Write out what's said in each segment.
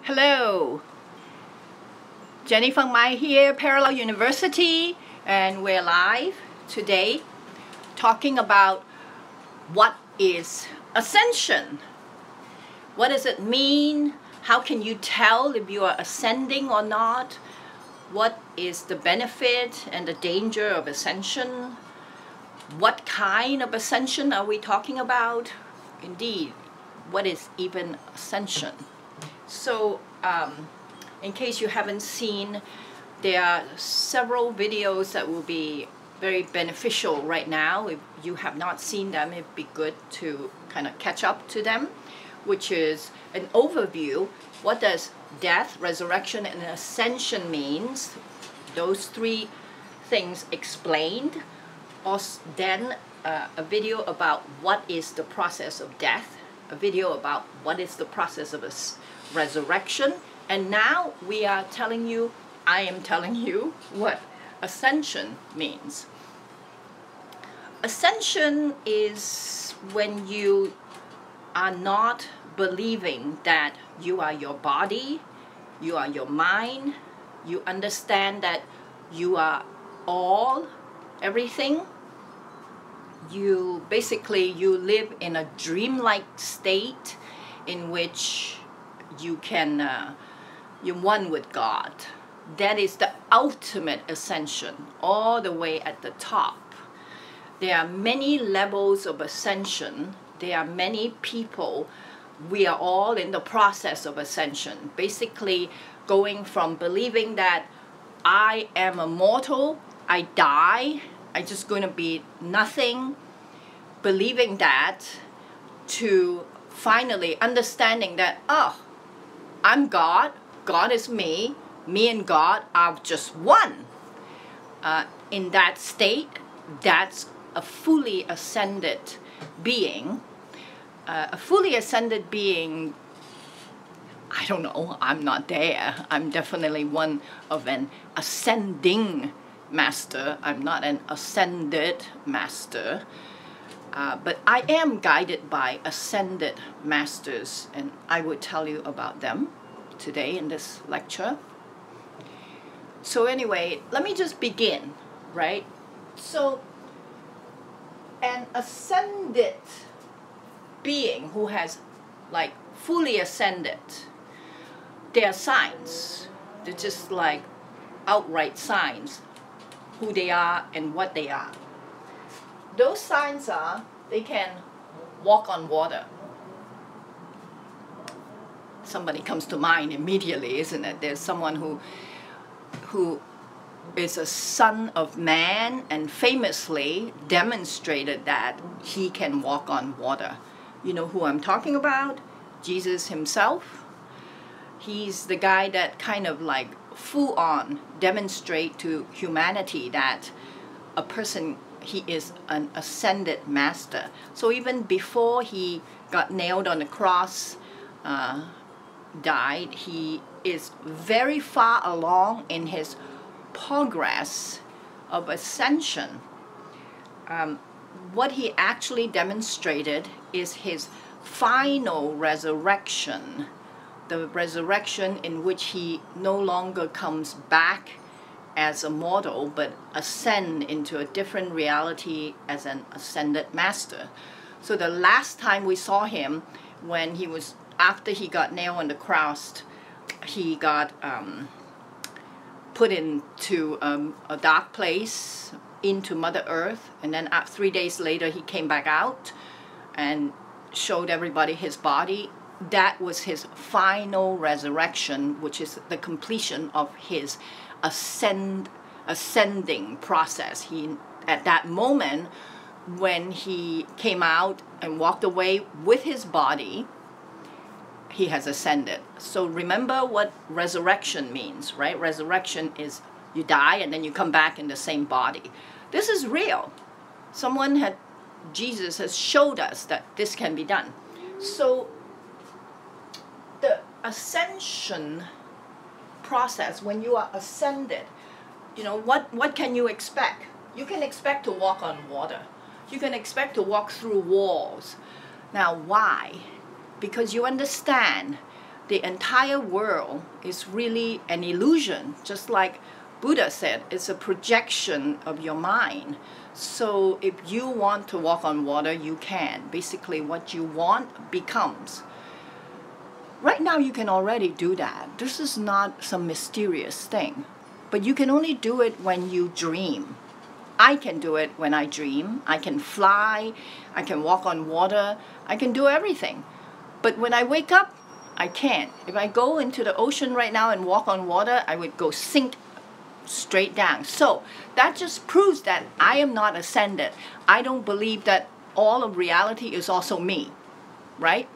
Hello, Jenny Funkmeyer here, Parallel University, and we're live today talking about what is Ascension. What does it mean? How can you tell if you are ascending or not? What is the benefit and the danger of Ascension? What kind of Ascension are we talking about? Indeed, what is even Ascension? So, in case you haven't seen, there are several videos that will be very beneficial right now. If you have not seen them, it'd be good to kind of catch up to them, which is an overview. What does death, resurrection, and ascension means? Those three things explained. Also, then a video about what is the process of death, a video about what is the process of resurrection, and now I am telling you what ascension means. Ascension is when you are not believing that you are your body, you are your mind, you understand that you are all, everything. You live in a dreamlike state in which you can, you're one with God. That is the ultimate ascension, all the way at the top. There are many levels of ascension. There are many people. We are all in the process of ascension. Basically, going from believing that I am immortal, I die, I'm just going to be nothing, believing that, to finally understanding that, oh, I'm God, God is me and God are just one. In that state, that's a fully ascended being. A fully ascended being, I don't know, I'm not there. I'm definitely one of an ascending master. I'm not an ascended master. But I am guided by ascended masters, and I will tell you about them today in this lecture. So anyway, let me just begin, right? So an ascended being who has like fully ascended, there are signs. They're just like outright signs, who they are and what they are. Those signs are, they can walk on water. Somebody comes to mind immediately, isn't it? There's someone who is a son of man and famously demonstrated that he can walk on water. You know who I'm talking about? Jesus himself. He's the guy that kind of like full on demonstrate to humanity that a person, he is an ascended master. So even before he got nailed on the cross, died, he is very far along in his progress of ascension. What he actually demonstrated is his final resurrection, the resurrection in which he no longer comes back as a mortal, but ascend into a different reality as an ascended master. So the last time we saw him, when he was, after he got nailed on the cross, he got put into a dark place, into Mother Earth, and then 3 days later he came back out and showed everybody his body. That was his final resurrection, which is the completion of his ascending process. He, at that moment, when he came out and walked away with his body, he has ascended. So remember what resurrection means, right? Resurrection is you die and then you come back in the same body. This is real. Jesus has showed us that this can be done. So the ascension process, when you are ascended, you know, what can you expect? You can expect to walk on water. You can expect to walk through walls. Now, why? Because you understand the entire world is really an illusion, just like Buddha said, it's a projection of your mind. So if you want to walk on water, you can. Basically, what you want becomes. Right now, you can already do that. This is not some mysterious thing. But you can only do it when you dream. I can do it when I dream. I can fly. I can walk on water. I can do everything. But when I wake up, I can't. If I go into the ocean right now and walk on water, I would go sink straight down. So that just proves that I am not ascended. I don't believe that all of reality is also me, right?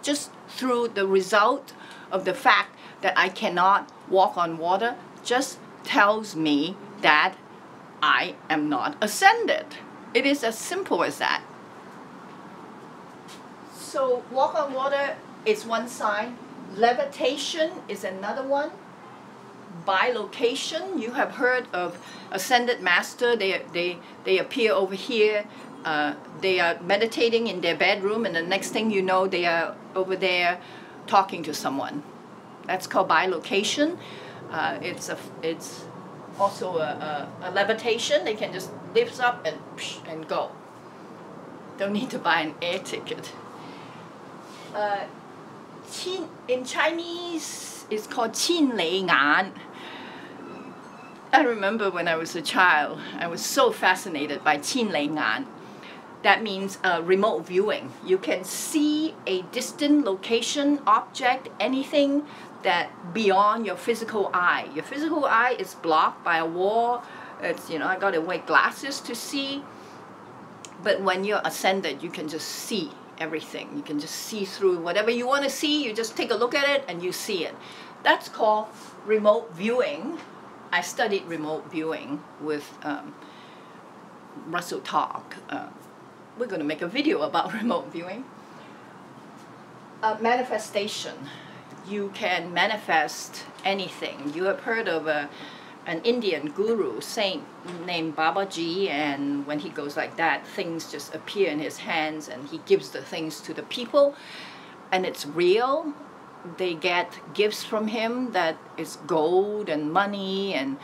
Just through the result of the fact that I cannot walk on water just tells me that I am not ascended. It is as simple as that. So walk on water is one side. Levitation is another one. Bilocation, you have heard of ascended master. They appear over here. They are meditating in their bedroom, and the next thing you know, they are over there talking to someone. That's called bilocation. It's also a levitation. They can just lift up and go. Don't need to buy an air ticket. In Chinese, it's called 千里眼. I remember when I was a child, I was so fascinated by 千里眼. That means remote viewing. You can see a distant location, object, anything that beyond your physical eye. Your physical eye is blocked by a wall. It's, you know, I got to wear glasses to see. But when you're ascended, you can just see everything. You can just see through whatever you want to see. You just take a look at it and you see it. That's called remote viewing. I studied remote viewing with Russell Talk. We're going to make a video about remote viewing. Manifestation. You can manifest anything. You have heard of an Indian guru saint named Babaji, and when he goes like that, things just appear in his hands and he gives the things to the people, and it's real. They get gifts from him that is gold and money and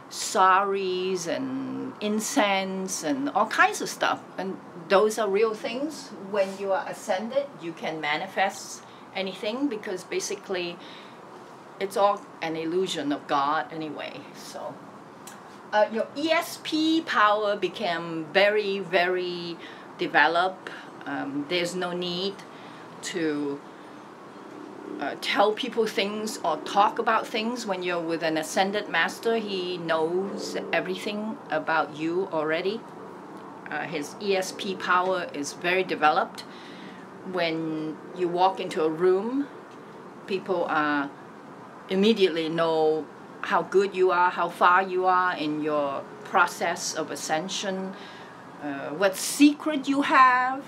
saris and incense and all kinds of stuff, and those are real things. When you are ascended, you can manifest anything, because basically it's all an illusion of God anyway. So your ESP power became very, very developed. There's no need to tell people things or talk about things. When you're with an ascended master, he knows everything about you already. His ESP power is very developed. When you walk into a room, people immediately know how good you are, how far you are in your process of ascension, what secret you have,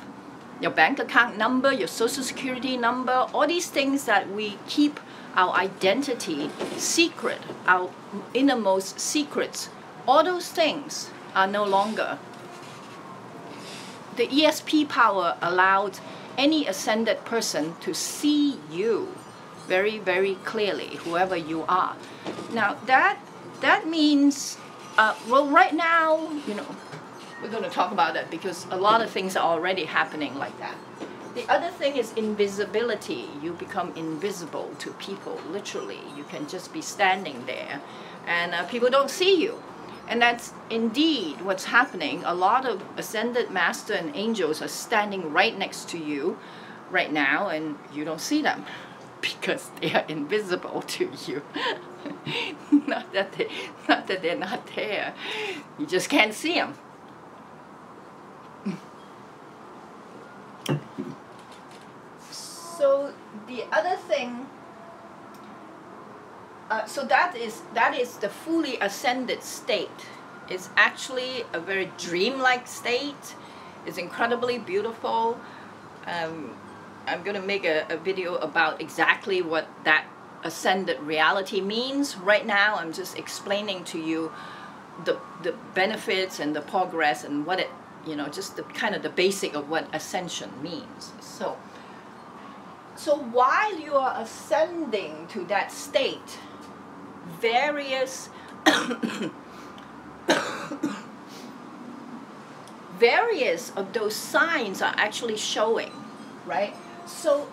your bank account number, your social security number, all these things that we keep our identity secret, our innermost secrets, all those things are no longer. The ESP power allowed any ascended person to see you very, very clearly, whoever you are. Now that means, well, right now, you know, we're going to talk about that because a lot of things are already happening like that. The other thing is invisibility. You become invisible to people, literally. You can just be standing there and people don't see you. And that's indeed what's happening. A lot of ascended master and angels are standing right next to you right now, and you don't see them because they are invisible to you. not that they're not there. You just can't see them. So the other thing, so that is the fully ascended state. It's actually a very dreamlike state. It's incredibly beautiful. I'm going to make a video about exactly what that ascended reality means. Right now, I'm just explaining to you the benefits and the progress and what it, you know, just the kind of the basic of what ascension means. So So while you are ascending to that state, various various of those signs are actually showing, right? So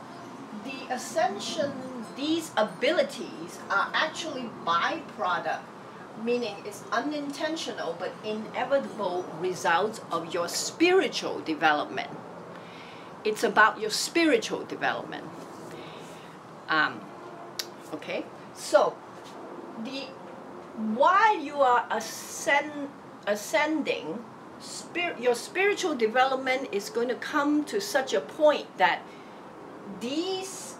the ascension, these abilities are actually byproduct, meaning it's unintentional but inevitable results of your spiritual development. It's about your spiritual development. Okay, so while you are ascending, your spiritual development is going to come to such a point that these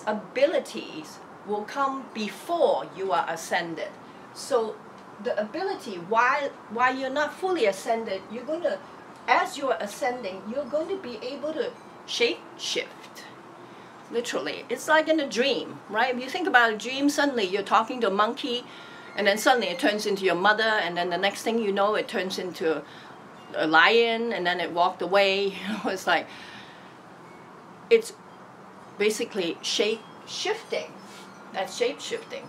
abilities will come before you are ascended. So the ability, while you're not fully ascended, you're going to, as you are ascending, you're going to be able to shape shift. Literally, it's like in a dream, right? If you think about a dream, suddenly you're talking to a monkey, and then suddenly it turns into your mother, and then the next thing you know, it turns into a lion, and then it walked away. You know, it's like, it's basically shape shifting. That's shape shifting.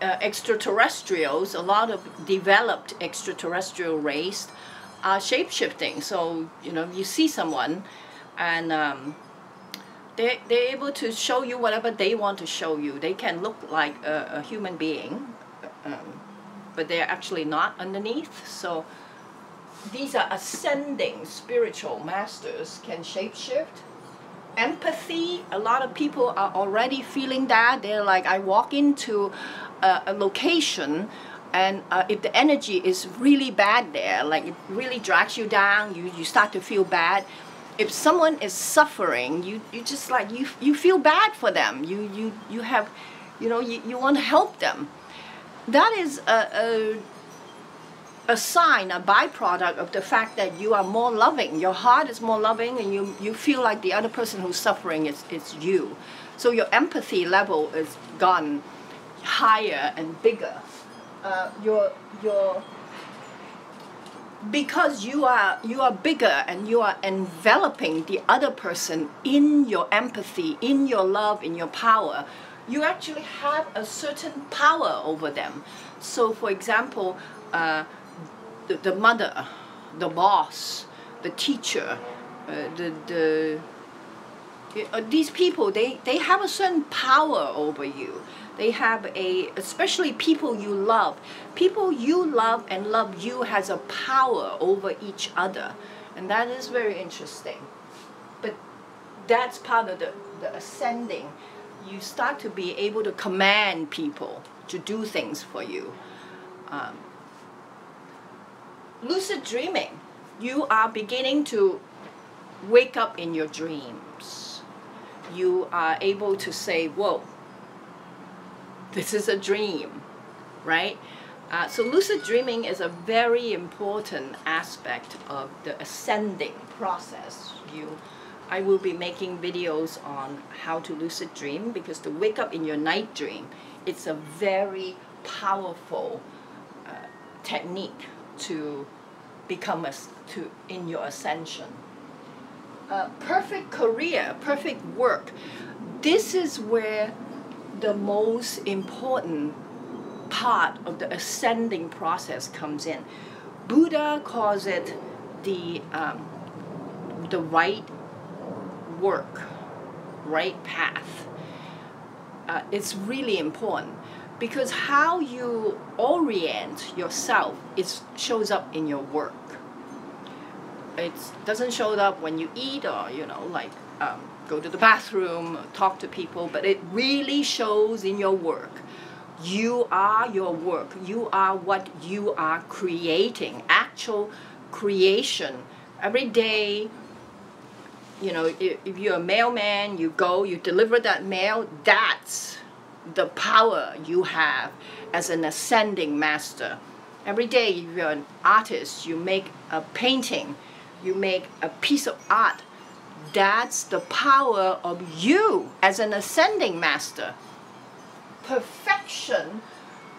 Extraterrestrials, a lot of developed extraterrestrial race are shape shifting. So you know, you see someone, and they're able to show you whatever they want to show you. They can look like a human being, but they're actually not underneath. So these are ascending spiritual masters, can shapeshift. Empathy, a lot of people are already feeling that. They're like, I walk into a location, and if the energy is really bad there, like it really drags you down, you start to feel bad. If someone is suffering, you just like, you feel bad for them. You have, you know, you want to help them. That is a sign, a byproduct of the fact that you are more loving. Your heart is more loving, and you feel like the other person who's suffering is you. So your empathy level is gone higher and bigger. Because you are bigger, and you are enveloping the other person in your empathy, in your love, in your power, you actually have a certain power over them. So for example, the mother, the boss, the teacher, these people, they have a certain power over you. They have especially people you love. People you love and love you has a power over each other. And that is very interesting. But that's part of the ascending. You start to be able to command people to do things for you. Lucid dreaming. You are beginning to wake up in your dreams. You are able to say, whoa, this is a dream, right? So lucid dreaming is a very important aspect of the ascending process. I will be making videos on how to lucid dream, because to wake up in your night dream, it's a very powerful technique to become in your ascension. Perfect career, perfect work. This is where the most important part of the ascending process comes in. Buddha calls it the right work, right path. It's really important, because how you orient yourself, it shows up in your work. It doesn't show up when you eat, or you know, like go to the bathroom, talk to people, but it really shows in your work. You are your work. You are what you are creating, actual creation. Every day, you know, if you're a mailman, you go, you deliver that mail, that's the power you have as an ascending master. Every day, if you're an artist, you make a painting, you make a piece of art, that's the power of you as an ascending master. Perfection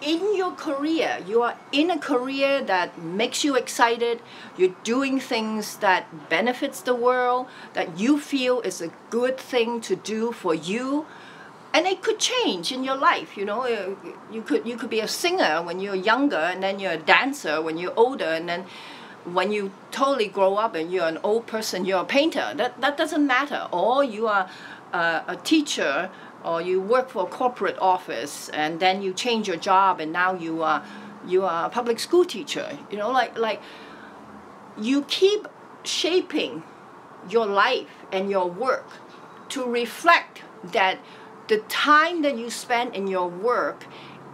in your career, you are in a career that makes you excited, you're doing things that benefits the world, that you feel is a good thing to do for you, and it could change in your life. You know, you could be a singer when you're younger, and then you're a dancer when you're older, and then when you totally grow up and you're an old person, you're a painter. That doesn't matter. Or you are a teacher, or you work for a corporate office, and then you change your job, and now you are a public school teacher. You know, like you keep shaping your life and your work to reflect that the time that you spend in your work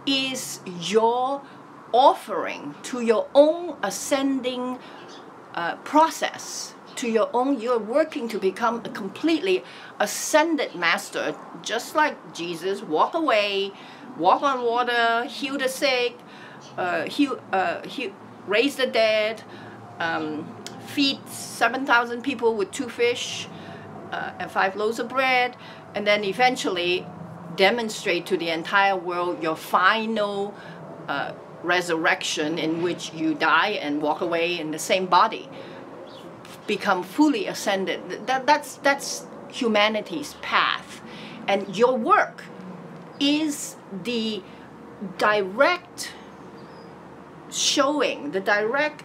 is your offering to your own ascending process, to your own. You're working to become a completely ascended master, just like Jesus. Walk away, walk on water, heal the sick, raise the dead, feed 7,000 people with 2 fish and 5 loaves of bread, and then eventually demonstrate to the entire world your final resurrection, in which you die and walk away in the same body, become fully ascended. That's humanity's path, and your work is the direct showing, the direct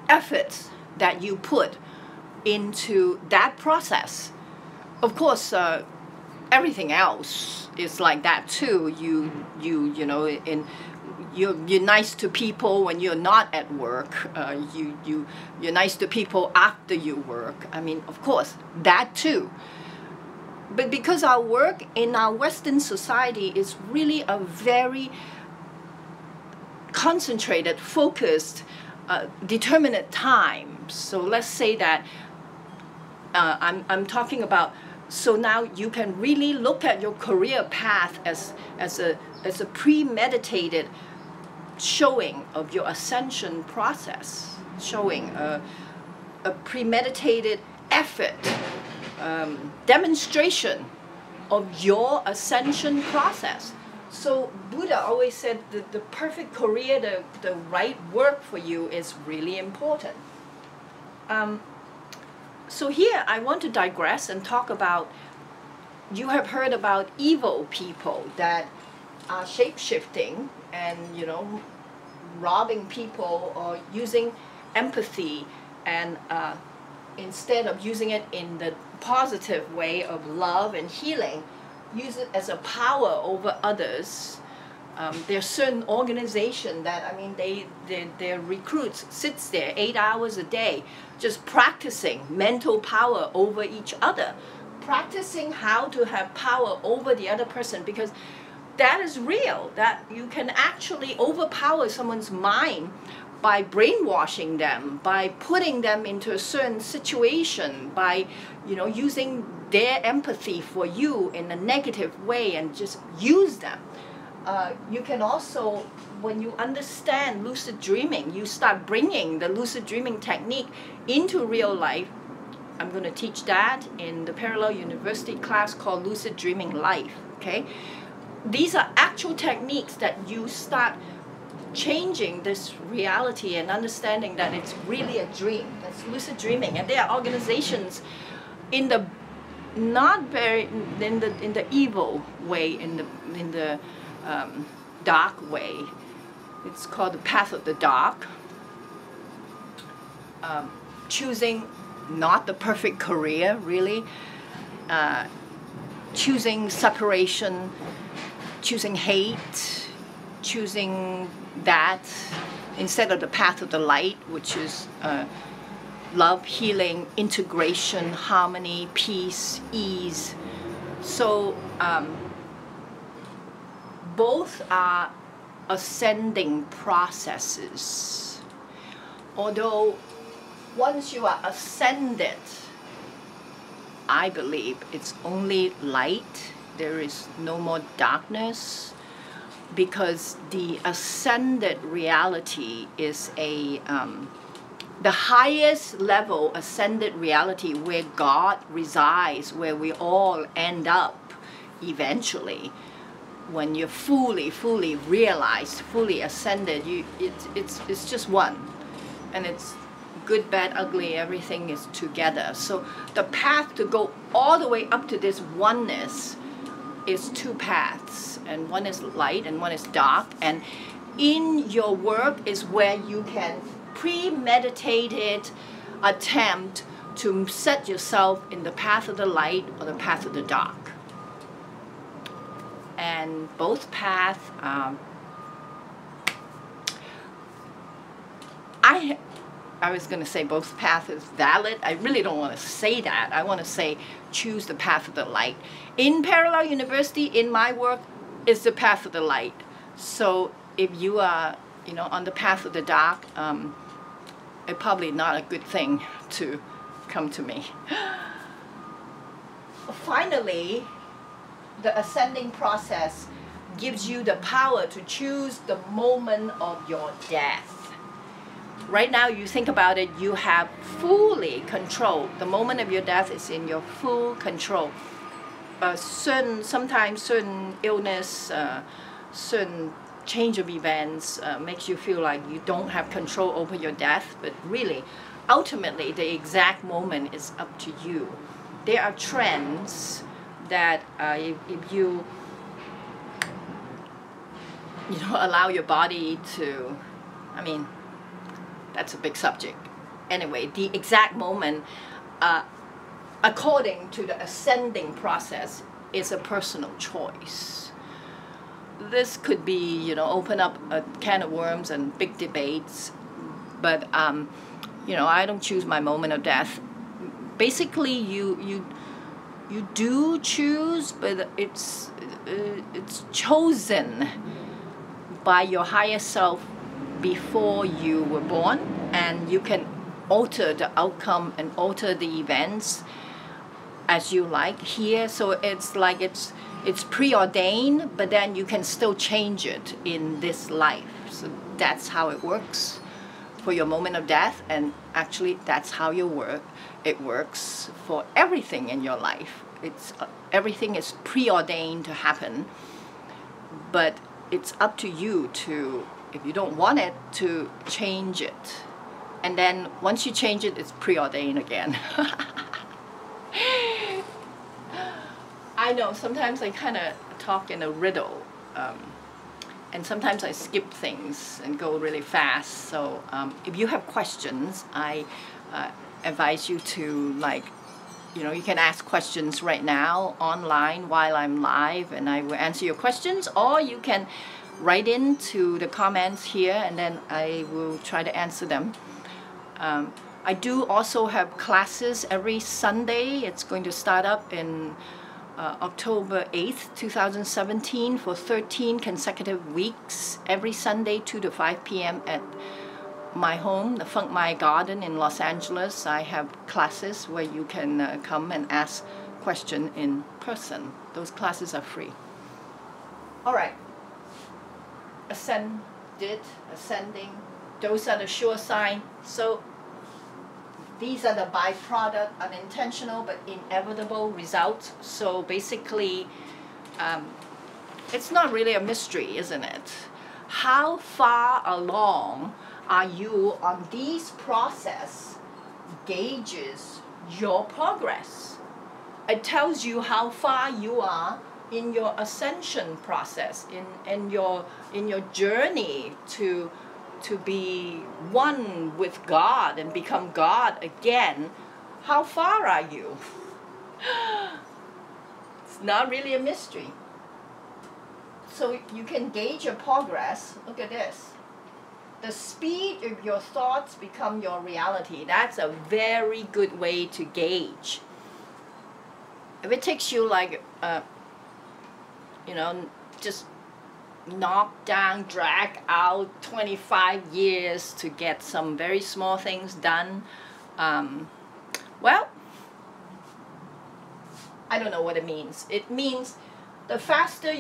efforts that you put into that process. Of course, everything else is like that too. You know, you're nice to people when you're not at work. You're nice to people after you work. I mean, of course, that too. But because our work in our Western society is really a very concentrated, focused, determinate time. So let's say that I'm talking about. So now you can really look at your career path as a premeditated showing of your ascension process, showing a premeditated effort, demonstration of your ascension process. So Buddha always said that the perfect career, the right work for you is really important. So here I want to digress and talk about, you have heard about evil people that are shape-shifting and, you know, robbing people or using empathy, and instead of using it in the positive way of love and healing, use it as a power over others. There's certain organization that, I mean, their recruits sits there 8 hours a day just practicing mental power over each other, practicing how to have power over the other person, because that is real, that you can actually overpower someone's mind by brainwashing them, by putting them into a certain situation, by, you know, using their empathy for you in a negative way and just use them. You can also, when you understand lucid dreaming, you start bringing the lucid dreaming technique into real life. I'm going to teach that in the Parallel University class called Lucid Dreaming Life. Okay, these are actual techniques that you start changing this reality and understanding that it's really a dream. That's lucid dreaming, and there are organizations in the not very in the evil way, in the dark way. It's called the path of the dark. Choosing not the perfect career, really. Choosing separation, choosing hate, choosing that instead of the path of the light, which is love, healing, integration, harmony, peace, ease. So both are ascending processes. Although once you are ascended, I believe it's only light. There is no more darkness, because the ascended reality is the highest level ascended reality, where God resides, where we all end up eventually. when you're fully realized, fully ascended, it's just one, and it's good, bad, ugly, everything is together. So the path to go all the way up to this oneness is two paths, and one is light and one is dark. And in your work is where you can premeditated attempt to set yourself in the path of the light or the path of the dark. And both paths, I was going to say both paths is valid. I really don't want to say that. I want to say choose the path of the light. In Parallel University, in my work, is the path of the light. So if you are, you know, on the path of the dark, it's probably not a good thing to come to me. Finally, the ascending process gives you the power to choose the moment of your death. Right now, you think about it, you have fully control. The moment of your death is in your full control. Sometimes certain illness, certain change of events makes you feel like you don't have control over your death, but really, ultimately, the exact moment is up to you. There are trends that if you allow your body to, I mean, that's a big subject. Anyway, the exact moment, according to the ascending process, is a personal choice. This could be, you know, open up a can of worms and big debates, but you know, I don't choose my moment of death. Basically, you do choose, but it's chosen by your higher self before you were born, and you can alter the outcome and alter the events as you like here. So it's like it's preordained, but then you can still change it in this life. So that's how it works for your moment of death, and actually that's how it works for everything in your life. Everything is preordained to happen, but it's up to you to, if you don't want it, to change it. And then once you change it, it's preordained again. I know, sometimes I kind of talk in a riddle, and sometimes I skip things and go really fast. So if you have questions, I advise you to, like, you know, you can ask questions right now online while I'm live, and I will answer your questions, or you can write into the comments here, and then I will try to answer them. I do also have classes every Sunday. It's going to start up in October 8th, 2017 for 13 consecutive weeks. Every Sunday, 2 to 5 p.m. at my home, the Funkmeyer Garden in Los Angeles. I have classes where you can come and ask questions in person. Those classes are free. All right. Ascended, ascending, those are the sure sign. So these are the byproduct, unintentional but inevitable results. So basically, it's not really a mystery, isn't it? How far along are you on these process gauges your progress. It tells you how far you are in your ascension process, in your journey to be one with God and become God again. How far are you? It's not really a mystery. So you can gauge your progress. Look at this. The speed of your thoughts become your reality. That's a very good way to gauge. If it takes you like, just knock down, drag out 25 years to get some very small things done, well, I don't know what it means. It means the faster,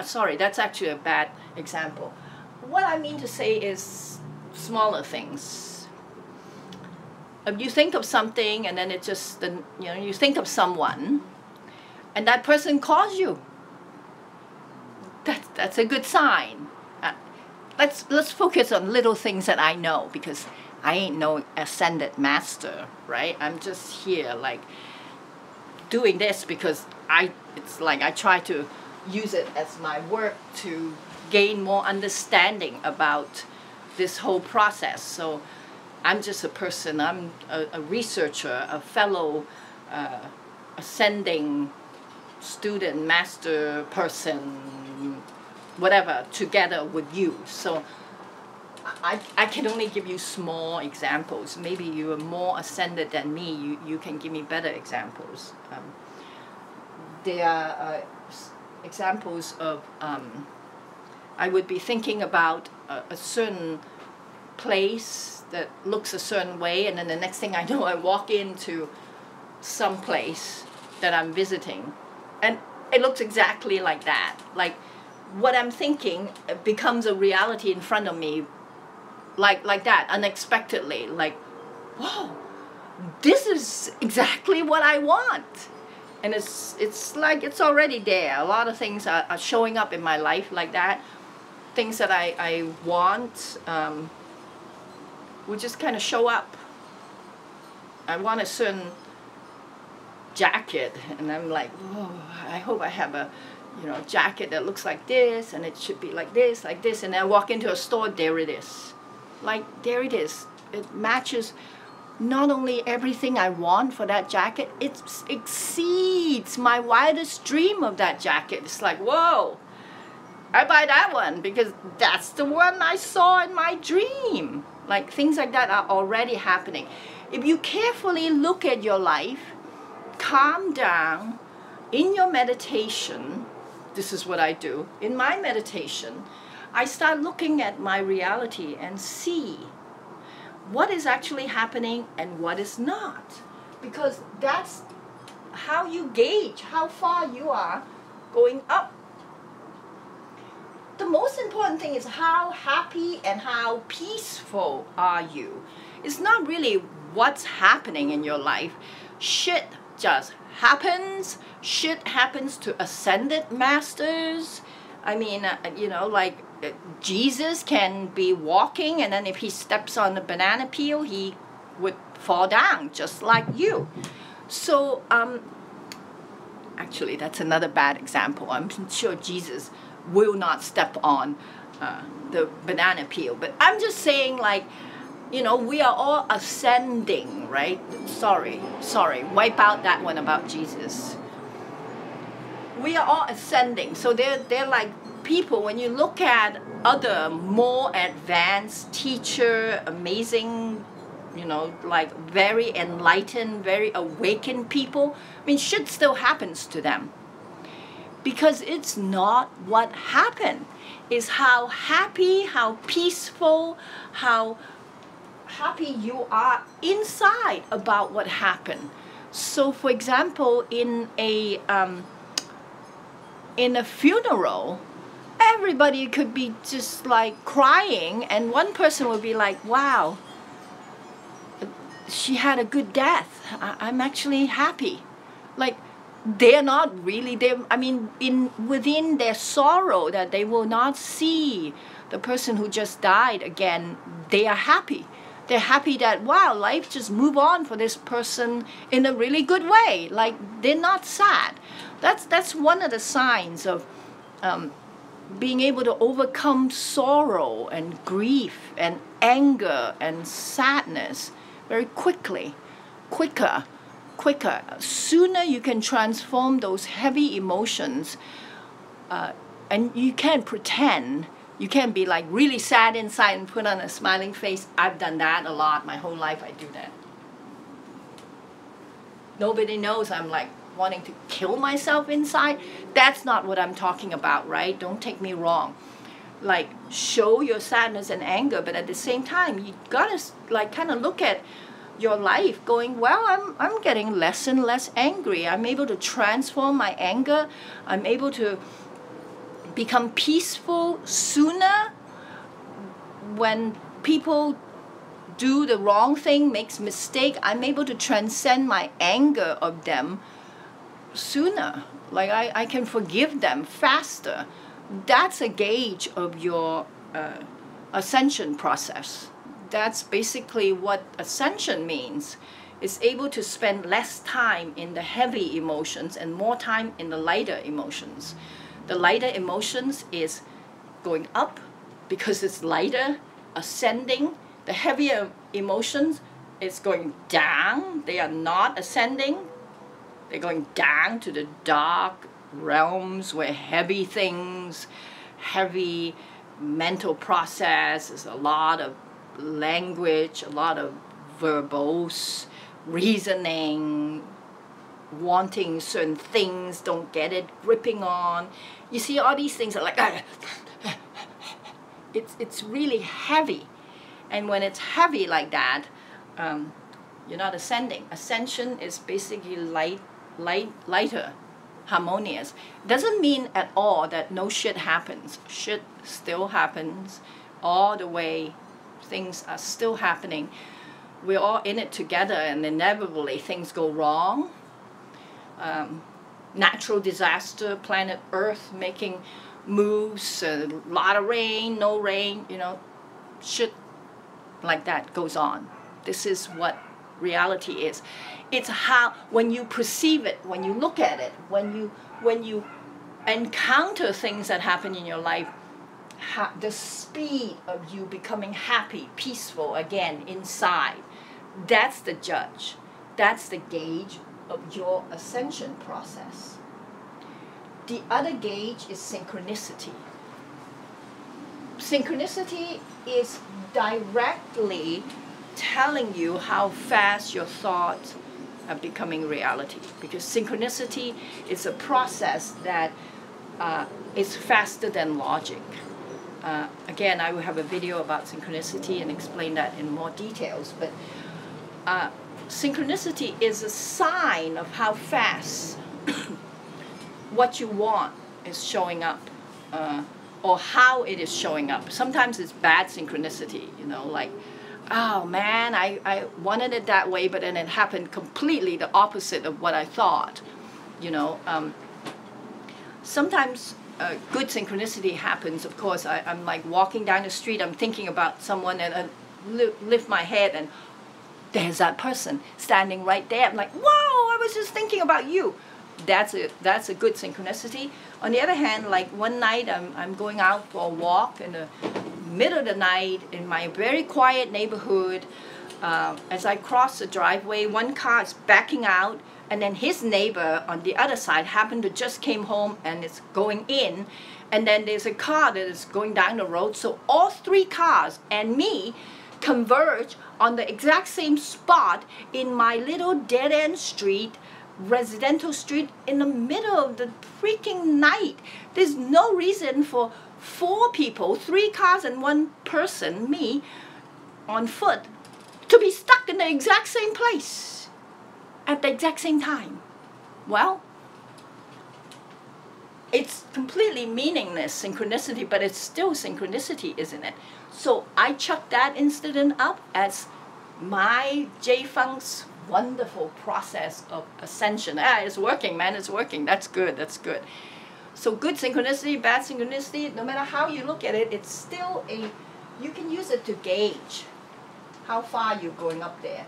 sorry, that's actually a bad example. What I mean to say is smaller things. If you think of something and then it just, you think of someone and that person calls you that's a good sign. Let's focus on little things that I know, because I ain't no ascended master, right? I'm just here like doing this because it's like I try to use it as my work to gain more understanding about this whole process. So I'm just a person, I'm a researcher, a fellow ascending student, master person, whatever, together with you. So I can only give you small examples. Maybe you are more ascended than me, you can give me better examples. There are examples of, I would be thinking about a certain place that looks a certain way, and then the next thing I know I walk into some place that I'm visiting and it looks exactly like that. Like what I'm thinking becomes a reality in front of me like that, unexpectedly. Like, whoa, this is exactly what I want. And it's like it's already there. A lot of things are showing up in my life like that. Things that I want will just kind of show up. I want a certain jacket, and I'm like, oh, I hope I have a jacket that looks like this, and it should be like this, and I walk into a store, there it is. Like, there it is. It matches not only everything I want for that jacket, it exceeds my wildest dream of that jacket. It's like, whoa, I buy that one because that's the one I saw in my dream. Like, things like that are already happening. If you carefully look at your life, calm down, in your meditation, this is what I do. In my meditation, I start looking at my reality and see what is actually happening and what is not. Because that's how you gauge how far you are going up. The most important thing is how happy and how peaceful are you. It's not really what's happening in your life. Shit just happens. Shit happens to ascended masters. I mean, like Jesus can be walking, and then if he steps on the banana peel, he would fall down just like you. So, actually, that's another bad example. I'm sure Jesus will not step on the banana peel. But I'm just saying, like, we are all ascending, right? Sorry, wipe out that one about Jesus. We are all ascending. So they're like people, when you look at other more advanced teacher, amazing, like very enlightened, very awakened people, I mean, shit still happens to them. Because it's not what happened. It's how happy, how peaceful, how happy you are inside about what happened. So, for example, in a funeral, everybody could be just like crying, and one person would be like, wow, she had a good death. I'm actually happy. Like, they're not really, within their sorrow that they will not see the person who just died again, they are happy. They're happy that, wow, life just moved on for this person in a really good way. Like, they're not sad. That's one of the signs of being able to overcome sorrow and grief and anger and sadness very quickly, quicker. Sooner you can transform those heavy emotions, and you can't pretend. You can't be like really sad inside and put on a smiling face. I've done that a lot. My whole life I do that. Nobody knows I'm like wanting to kill myself inside. That's not what I'm talking about, right? Don't take me wrong. Like, show your sadness and anger, but at the same time, you gotta like kind of look at your life going, well, I'm getting less and less angry. I'm able to transform my anger. I'm able to become peaceful sooner. When people do the wrong thing, makes mistake, I'm able to transcend my anger of them sooner. Like, I can forgive them faster that's a gauge of your ascension process. That's basically what ascension means. It's able to spend less time in the heavy emotions and more time in the lighter emotions. The lighter emotions is going up because it's lighter, ascending. The heavier emotions is going down. They are not ascending. They're going down to the dark realms where heavy things, heavy mental process, a lot of language, a lot of verbose reasoning, wanting certain things, don't get it, gripping on. You see, all these things are like, it's really heavy. And when it's heavy like that, you're not ascending. Ascension is basically lighter, harmonious. Doesn't mean at all that no shit happens. Shit still happens all the way. Things are still happening. We're all in it together, and inevitably things go wrong. Natural disaster, planet Earth making moves, a lot of rain, no rain, you know, shit like that goes on. This is what reality is. It's how, when you perceive it, when you look at it, when you encounter things that happen in your life, the speed of you becoming happy, peaceful again inside, that's the judge. That's the gauge of your ascension process. The other gauge is synchronicity. Synchronicity is directly telling you how fast your thoughts are becoming reality, because synchronicity is a process that is faster than logic. Again, I will have a video about synchronicity and explain that in more details, but synchronicity is a sign of how fast what you want is showing up, or how it is showing up. Sometimes it's bad synchronicity, you know, like, oh man, I wanted it that way, but then it happened completely the opposite of what I thought, you know. Sometimes good synchronicity happens, of course. I'm like walking down the street, I'm thinking about someone, and I lift my head, and there's that person standing right there. I'm like, whoa, I was just thinking about you. That's a good synchronicity. On the other hand, like one night I'm going out for a walk in the middle of the night in my very quiet neighborhood. As I cross the driveway, one car is backing out, and then his neighbor on the other side happened to just came home and it's going in, and then there's a car that is going down the road. So all three cars and me converge on the exact same spot in my little dead-end street, residential street, in the middle of the freaking night. There's no reason for four people, three cars and one person, me, on foot, to be stuck in the exact same place at the exact same time. Well, it's completely meaningless synchronicity, but it's still synchronicity, isn't it? So I chuck that incident up as my J Funk's wonderful process of ascension. It's working, man, it's working. That's good, that's good. So good synchronicity, bad synchronicity, no matter how you look at it, it's still you can use it to gauge how far you're going up there.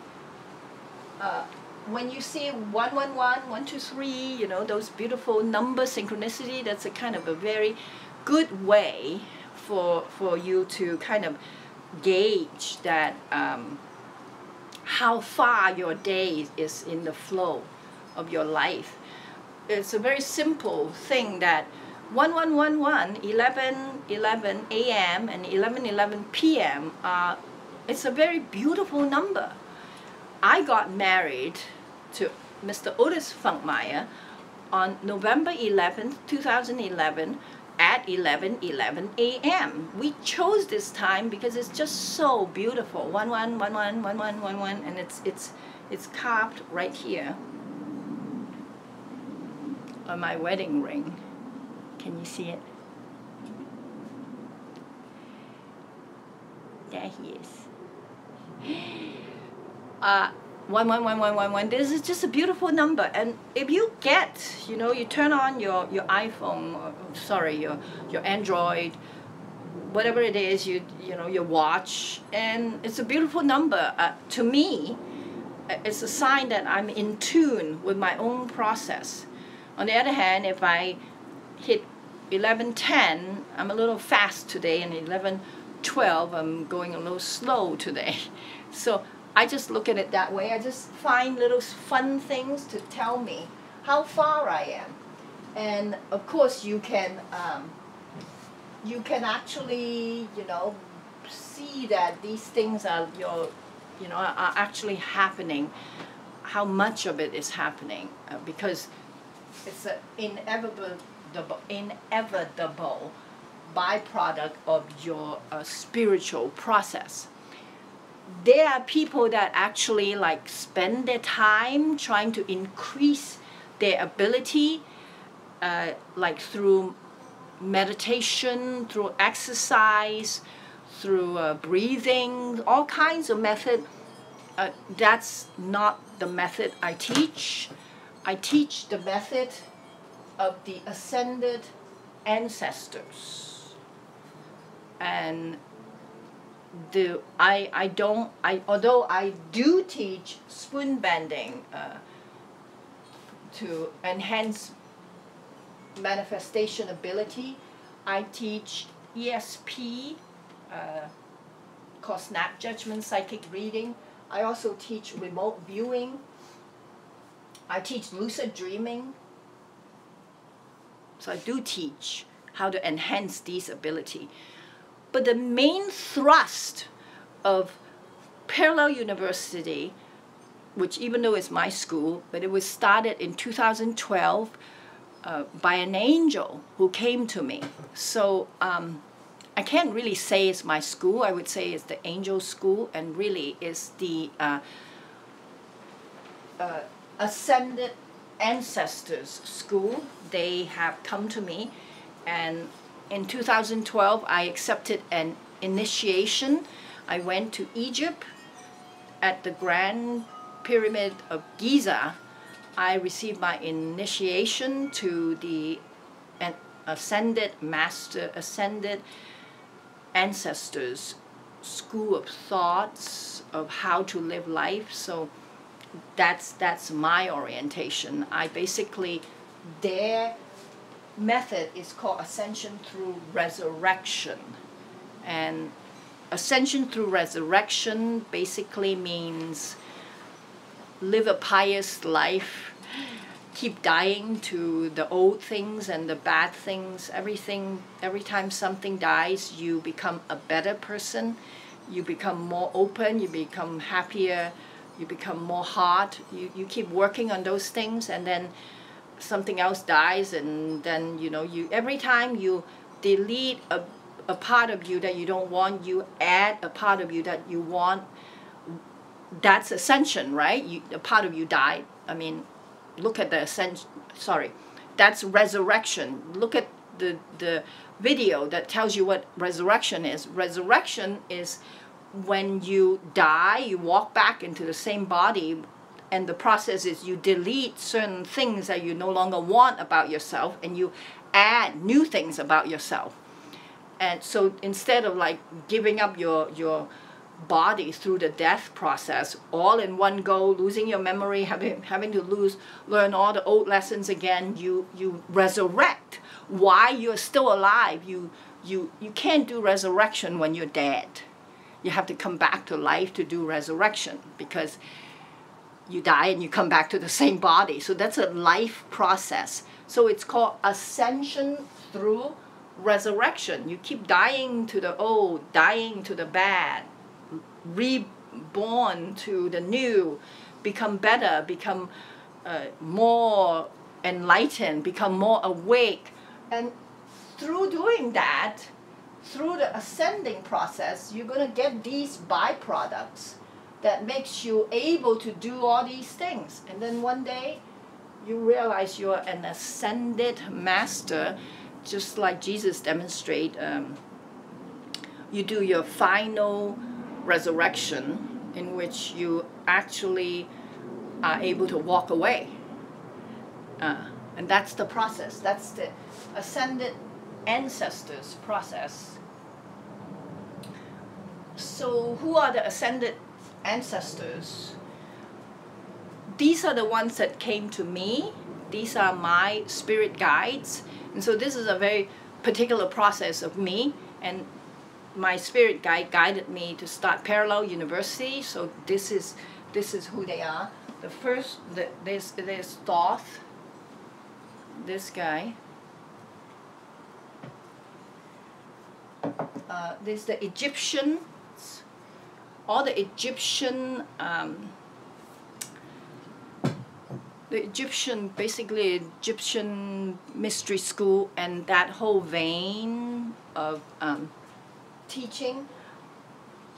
When you see 111, 123, you know, those beautiful number synchronicity, that's a kind of a very good way for you to kind of gauge that how far your day is in the flow of your life. It's a very simple thing that 1111, 11:11 a.m. and 11:11 p.m. It's a very beautiful number. I got married to Mr. Otis Funkmeyer on November 11th, 2011 at 11:11 a.m. We chose this time because it's just so beautiful. 1111 1111, and it's carved right here on my wedding ring. Can you see it? There he is. 11111. This is just a beautiful number, and if you get, you know, you turn on your iPhone, or, sorry, your Android, whatever it is, you know, your watch, and it's a beautiful number. To me, it's a sign that I'm in tune with my own process. On the other hand, if I hit 11:10, I'm a little fast today, and 11:12, I'm going a little slow today. So I just look at it that way. I just find little fun things to tell me how far I am. And of course, you can actually, you know, see that these things are are actually happening. How much of it is happening? Because it's an inevitable byproduct of your spiritual process. There are people that actually like spend their time trying to increase their ability, like through meditation, through exercise, through breathing, all kinds of method. That's not the method I teach. I teach the method of the ascended ancestors. And although I do teach spoon bending to enhance manifestation ability, I teach ESP, called snap judgment psychic reading. I also teach remote viewing. I teach lucid dreaming. So I do teach how to enhance these ability. But the main thrust of Parallel University, which even though it's my school, but it was started in 2012 by an angel who came to me. So I can't really say it's my school. I would say it's the angel school, and really it's the ascended ancestors school. They have come to me, and in 2012 I accepted an initiation. I went to Egypt at the Grand Pyramid of Giza. I received my initiation to the ascended master, ascended ancestors school of thoughts of how to live life. So that's my orientation. I basically, their method is called Ascension through Resurrection. And Ascension through Resurrection basically means live a pious life, keep dying to the old things and the bad things, everything. Every time something dies, you become a better person, you become more open, you become happier, you become more hard. You keep working on those things, and then something else dies, and then every time you delete a part of you that you don't want, you add a part of you that you want. That's ascension, right? A part of you died. I mean, look at the ascension. Sorry, that's resurrection. Look at the video that tells you what resurrection is. Resurrection is when you die, you walk back into the same body, and the process is you delete certain things that you no longer want about yourself, and you add new things about yourself. And so instead of like giving up your body through the death process all in one go, losing your memory, having to learn all the old lessons again, you resurrect while you're still alive. You can't do resurrection when you're dead. You have to come back to life to do resurrection, because you die and you come back to the same body. So that's a life process. So it's called ascension through resurrection. You keep dying to the old, dying to the bad, reborn to the new, become better, become more enlightened, become more awake. And through doing that, through the ascending process, you're going to get these byproducts that makes you able to do all these things. And then one day you realize you're an ascended master, just like Jesus demonstrate. You do your final resurrection, in which you actually are able to walk away. And that's the process. That's the ascended ancestors process. So who are the ascended ancestors? These are the ones that came to me. These are my spirit guides. And so this is a very particular process of me. And my spirit guide guided me to start Parallel University. So this is who they are. The first, there's Thoth, this guy. There's the Egyptians. All the Egyptian, basically Egyptian mystery school and that whole vein of teaching.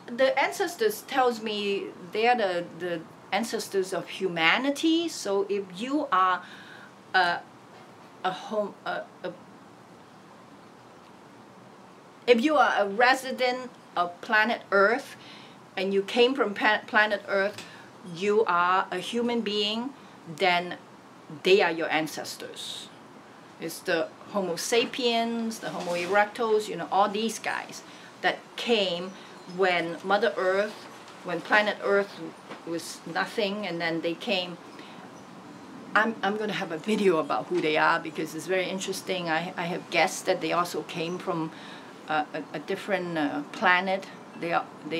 The ancestors tells me they are the ancestors of humanity. So if you are if you are a resident of planet Earth and you came from planet Earth, you are a human being, then they are your ancestors. It's the Homo sapiens, the Homo erectus, you know, all these guys that came when Mother Earth, when planet Earth was nothing, and then they came. I'm going to have a video about who they are because it's very interesting. I have guessed that they also came from a different planet. They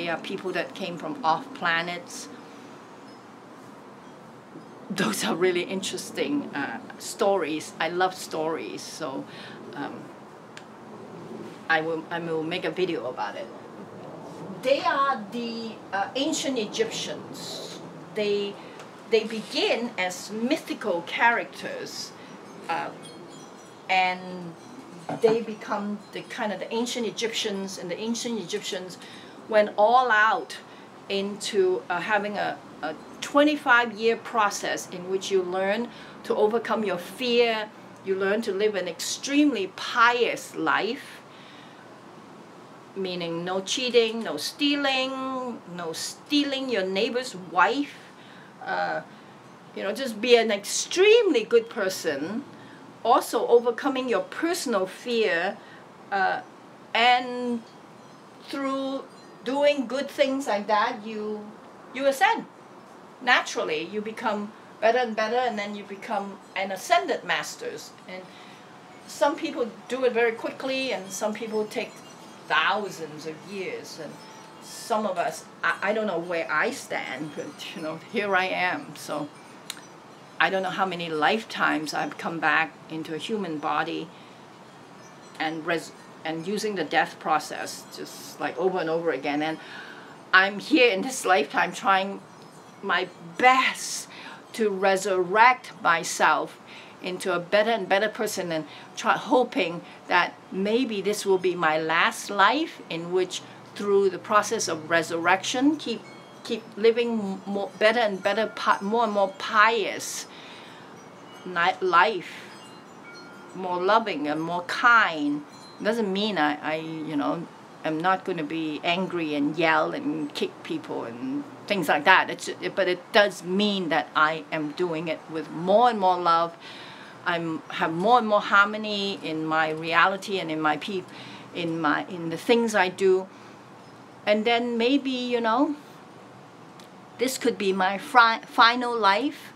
are people that came from off planets. Those are really interesting stories. I love stories, so I will make a video about it. They are the ancient Egyptians. They begin as mythical characters, and they become the kind of the ancient Egyptians, and the ancient Egyptians went all out into having a 25-year process in which you learn to overcome your fear, you learn to live an extremely pious life, meaning no cheating, no stealing your neighbor's wife, you know, just be an extremely good person, also overcoming your personal fear, and through doing good things like that, you ascend. Naturally, you become better and better, and then you become an ascended masters. And some people do it very quickly, and some people take thousands of years. And some of us, I don't know where I stand, but you know, here I am. So I don't know how many lifetimes I've come back into a human body and using the death process just like over and over again. And I'm here in this lifetime trying my best to resurrect myself into a better and better person, and hoping that maybe this will be my last life in which, through the process of resurrection, keep living more better and better, more and more pious life, more loving and more kind. Doesn't mean I you know, I'm not going to be angry and yell and kick people and things like that. But it does mean that I am doing it with more and more love. Have more and more harmony in my reality and in my in the things I do. And then maybe, you know, this could be my final life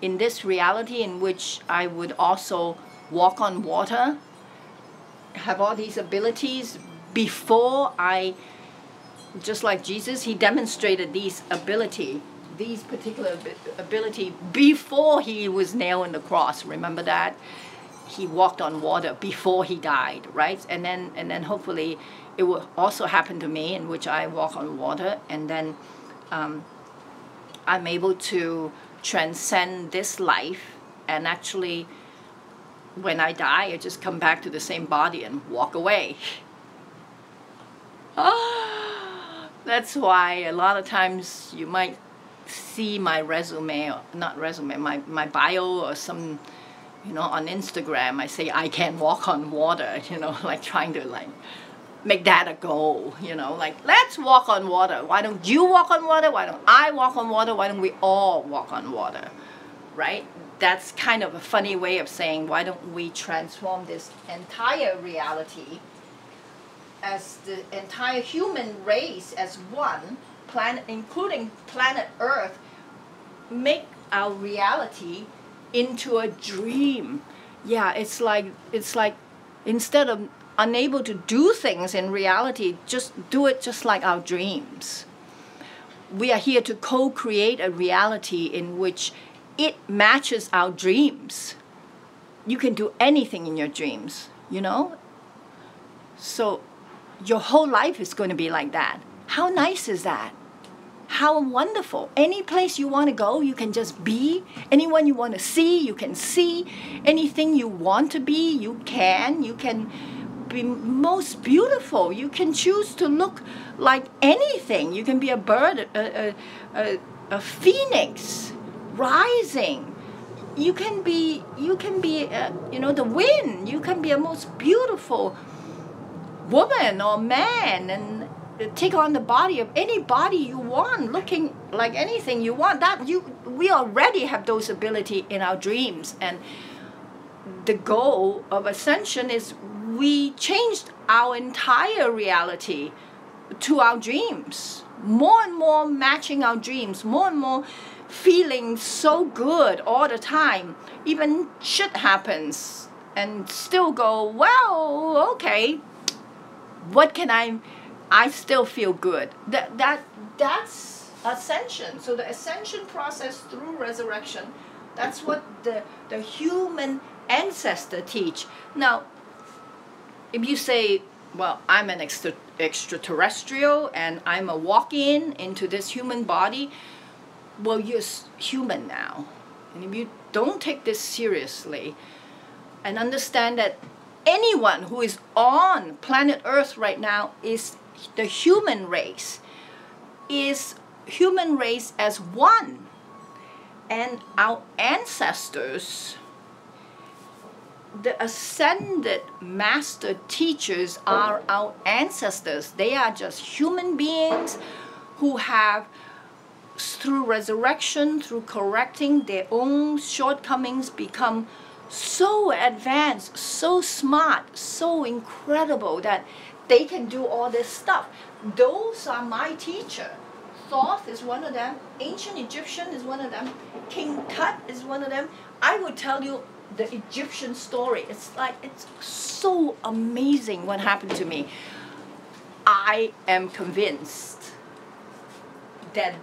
in this reality in which I would also walk on water, have all these abilities. Before just like Jesus, he demonstrated these particular ability before he was nailed on the cross. Remember that? He walked on water before he died, right? And then hopefully it will also happen to me, in which I walk on water, and then I'm able to transcend this life, and actually when I die, I just come back to the same body and walk away. That's why a lot of times you might see my resume, or not resume, my bio or some, you know, on Instagram, I say I can walk on water, you know, like trying to like make that a goal, you know, like, let's walk on water. Why don't you walk on water? Why don't I walk on water? Why don't we all walk on water, right? That's kind of a funny way of saying, why don't we transform this entire reality as the entire human race as one, planet, including planet Earth, make our reality into a dream. Yeah, it's like instead of unable to do things in reality, just do it just like our dreams. We are here to co-create a reality in which it matches our dreams. You can do anything in your dreams, you know? So your whole life is going to be like that. How nice is that? How wonderful. Any place you want to go, you can just be. Anyone you want to see, you can see. Anything you want to be, you can. You can be most beautiful. You can choose to look like anything. You can be a bird, a phoenix rising. You can be you know, the wind. You can be a most beautiful woman or man, and take on the body of any body you want, looking like anything you want. We already have those ability in our dreams, and the goal of Ascension is we changed our entire reality to our dreams, more and more matching our dreams, more and more feeling so good all the time. Even shit happens and still go, well, okay, what can I still feel good. That's Ascension. So the Ascension process through resurrection, that's what the human ancestor teach. Now, if you say, well, I'm an extraterrestrial and I'm a walk-in into this human body, well, you're human now. And if you don't take this seriously and understand that anyone who is on planet Earth right now is the human race, is human race as one. And our ancestors, the ascended master teachers, are our ancestors. They are just human beings who have, through resurrection, through correcting their own shortcomings, become so advanced, so smart, so incredible that they can do all this stuff. Those are my teacher. Thoth is one of them. Ancient Egyptian is one of them. King Tut is one of them. I would tell you the Egyptian story. It's like, it's so amazing what happened to me. I am convinced that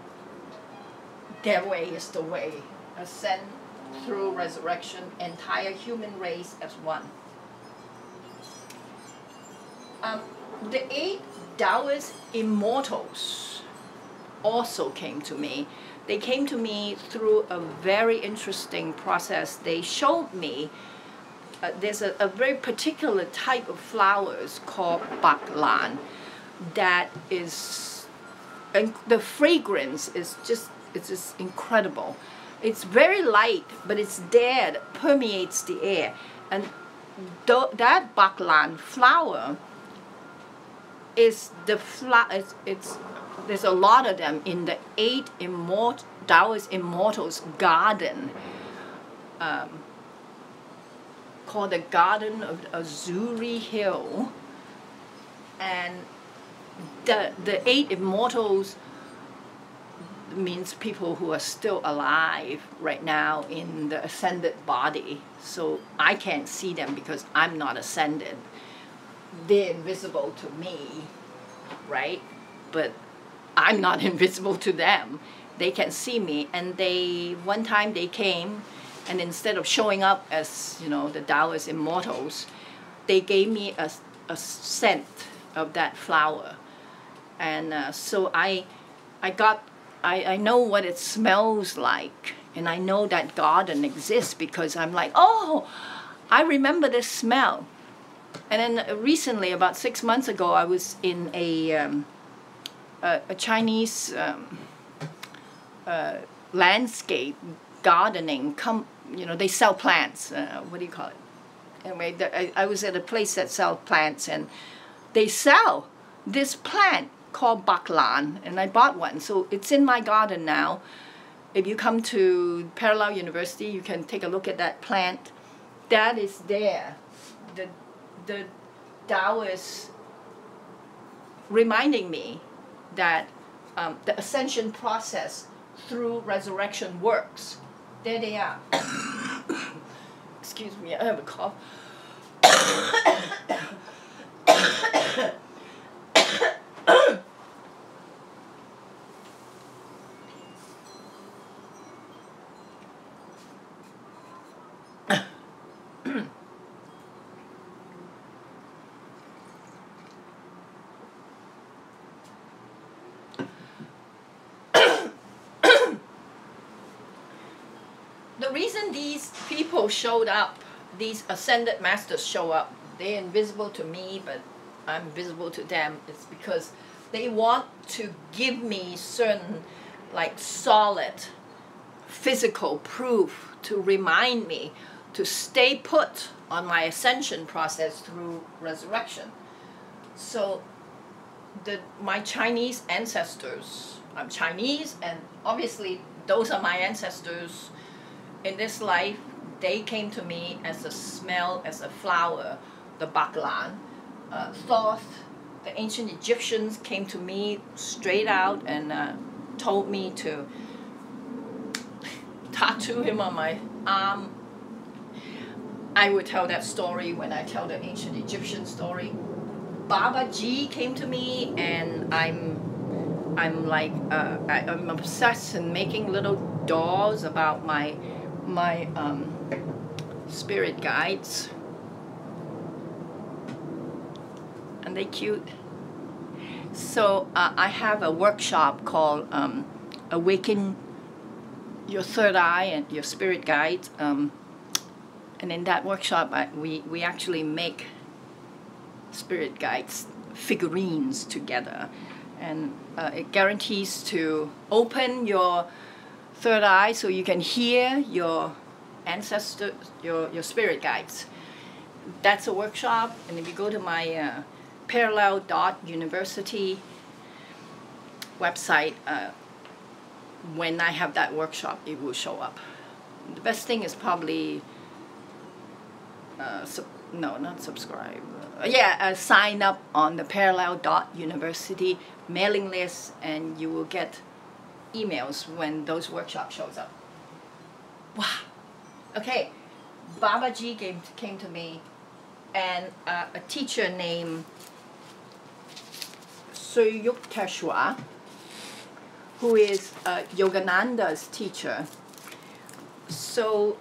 their way is the way. Ascend through resurrection, entire human race as one. The 8 Taoist immortals also came to me. They came to me through a very interesting process. They showed me there's a very particular type of flowers called bak lan that is, and the fragrance is just, it's just incredible. It's very light, but it's there, it permeates the air. And that bak lan flower is the there's a lot of them in the 8 Taoist immortals garden, called the Garden of Azuri Hill. And the 8 immortals means people who are still alive right now in the ascended body. So I can't see them because I'm not ascended. They're invisible to me, right? But I'm not invisible to them. They can see me. And one time they came, and instead of showing up as, you know, the Taoist immortals, they gave me a scent of that flower. And so I know what it smells like, and I know that garden exists because I'm like, oh, I remember this smell. And then recently, about 6 months ago, I was in a Chinese landscape gardening. You know, they sell plants. What do you call it? Anyway, I was at a place that sells plants, and they sell this plant called baklan, and I bought one. So it's in my garden now. If you come to Parallel University, you can take a look at that plant. That is there. The Tao is reminding me that the ascension process through resurrection works. There they are. Excuse me, I have a cough. The reason these people showed up, these ascended masters show up, they're invisible to me, but I'm visible to them, it's because they want to give me certain, like, solid physical proof to remind me to stay put on my ascension process through resurrection. So my Chinese ancestors, I'm Chinese, and obviously those are my ancestors. In this life, they came to me as a smell, as a flower, the baklan. Thoth, the ancient Egyptians came to me straight out and told me to tattoo him on my arm. I would tell that story when I tell the ancient Egyptian story. Baba Ji came to me, and I'm like I'm obsessed in making little dolls about my spirit guides, and they cute. So I have a workshop called Awaken Your Third Eye and Your Spirit Guides, and in that workshop we actually make spirit guides figurines together, and it guarantees to open your third eye so you can hear your ancestors, your spirit guides. That's a workshop, and if you go to my parallel.university website, when I have that workshop, it will show up. The best thing is probably not subscribe. Sign up on the parallel.university mailing list, and you will get emails when those workshops shows up. Wow. Okay, Baba Ji came to me, and a teacher named Suyukteshwar, who is Yogananda's teacher. So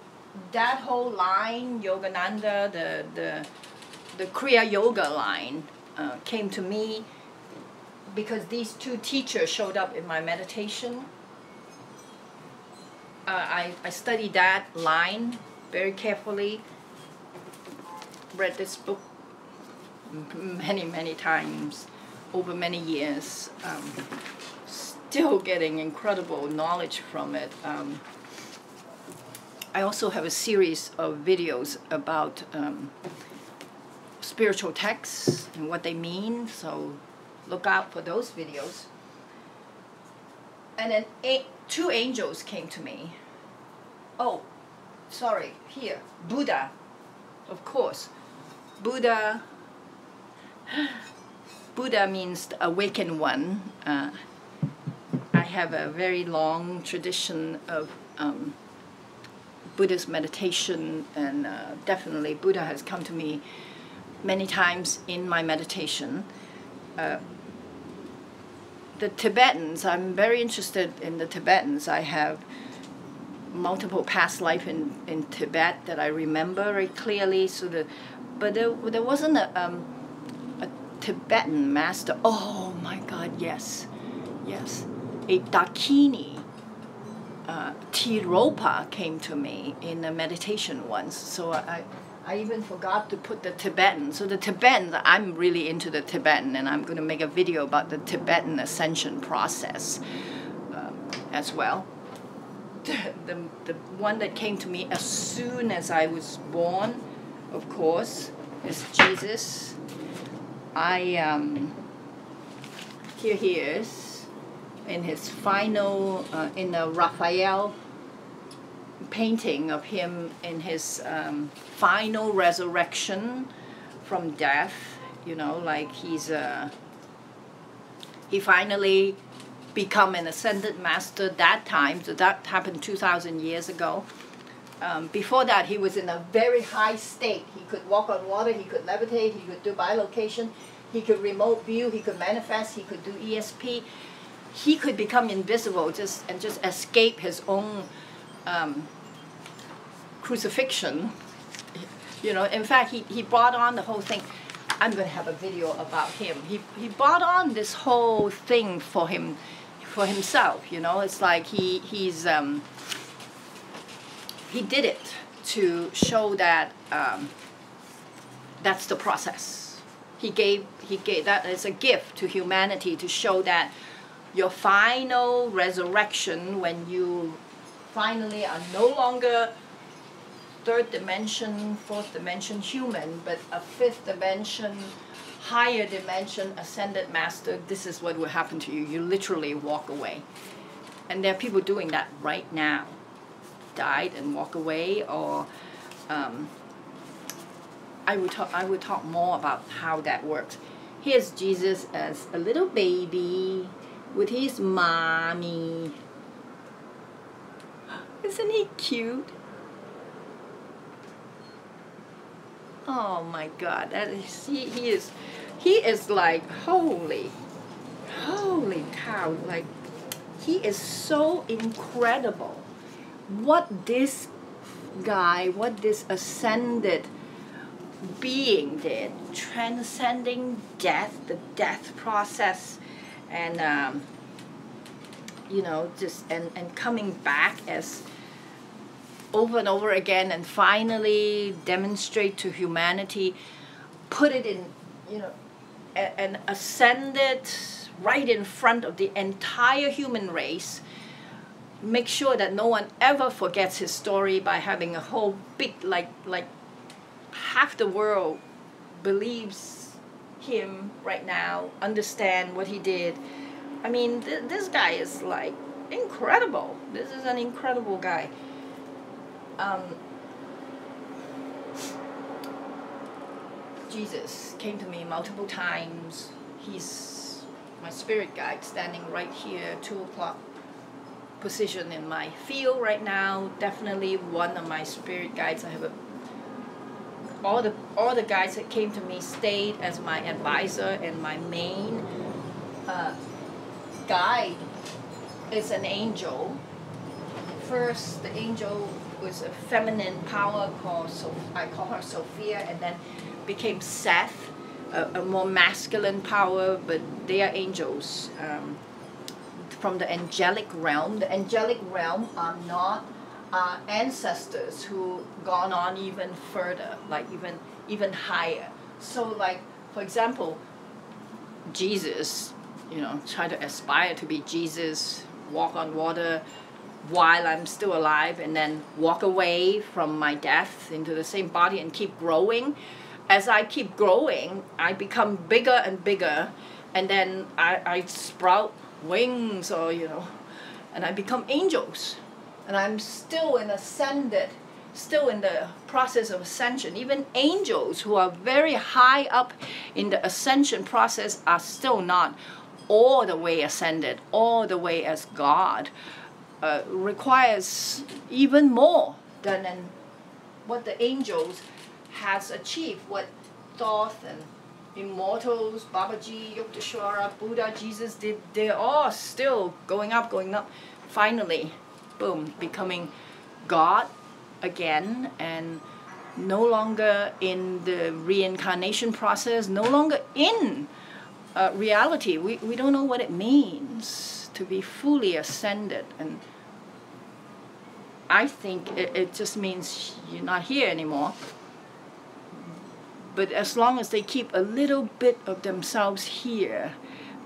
that whole line, Yogananda, the Kriya Yoga line, came to me because these two teachers showed up in my meditation. I studied that line very carefully, read this book many times over many years, still getting incredible knowledge from it. I also have a series of videos about spiritual texts and what they mean, so look out for those videos. And then two angels came to me. Oh, sorry, here, Buddha, of course. Buddha means the awakened one. I have a very long tradition of Buddhist meditation, and definitely Buddha has come to me many times in my meditation. The Tibetans, I'm very interested in the Tibetans. I have multiple past life in Tibet that I remember very clearly. So but there wasn't a Tibetan master. Oh my God, yes. A Dakini Tiropa came to me in a meditation once. So I even forgot to put the Tibetan. So the Tibetans, I'm really into the Tibetan, and I'm going to make a video about the Tibetan ascension process as well. The one that came to me as soon as I was born, of course, is Jesus. here he is in his final, in a Raphael painting of him in his final resurrection from death. You know, like he finally become an ascended master that time. So that happened 2,000 years ago. Before that, he was in a very high state. He could walk on water, he could levitate, he could do bilocation, he could remote view, he could manifest, he could do ESP. He could become invisible and just escape his own crucifixion. You know, in fact, he brought on the whole thing. I'm going to have a video about him. He brought on this whole thing for himself. You know, it's like he did it to show that that's the process. He gave that as a gift to humanity to show that your final resurrection, when you finally are no longer third dimension, fourth dimension human, but a fifth dimension, higher dimension ascended master, this is what will happen to you. You literally walk away. And there are people doing that right now. Died and walk away, or I would talk more about how that works. Here's Jesus as a little baby with his mommy. Isn't he cute? Oh my God, that is he is like holy cow, like he is so incredible. What this guy, what this ascended being did, transcending death, the death process, and you know, just and coming back as over and over again, and finally demonstrate to humanity, put it in, you know, and ascended right in front of the entire human race. Make sure that no one ever forgets his story by having a whole big, like half the world believes him right now, understand what he did. I mean, this guy is like incredible. This is an incredible guy. Jesus came to me multiple times. He's my spirit guide standing right here, 2 o'clock position in my field right now. Definitely one of my spirit guides. I have all the guides that came to me stayed as my advisor, and my main guide is an angel. First, the angel was a feminine power called I call her Sophia, and then became Seth, a more masculine power, but they are angels. From the angelic realm. The angelic realm are not our ancestors who gone on even further, like even higher. So like, for example, Jesus, you know, try to aspire to be Jesus, walk on water while I'm still alive, and then walk away from my death into the same body and keep growing. As I keep growing, I become bigger and bigger, and then I sprout wings, or you know, and I become angels, and I'm still in ascended, still in the process of ascension. Even angels who are very high up in the ascension process are still not all the way ascended, all the way as God. Requires even more than what the angels has achieved, what Thoth and immortals, Babaji, Yukteswara, Buddha, Jesus did. They're all still going up, finally, boom, becoming God again, and no longer in the reincarnation process, no longer in reality. We don't know what it means to be fully ascended, and I think it just means you're not here anymore. But as long as they keep a little bit of themselves here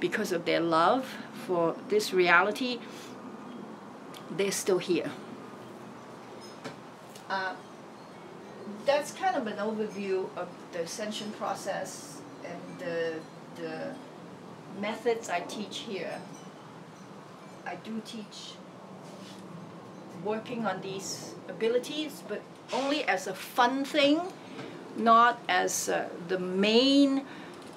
because of their love for this reality, they're still here. That's kind of an overview of the ascension process, and the methods I teach here, I do teach working on these abilities, but only as a fun thing, not as the main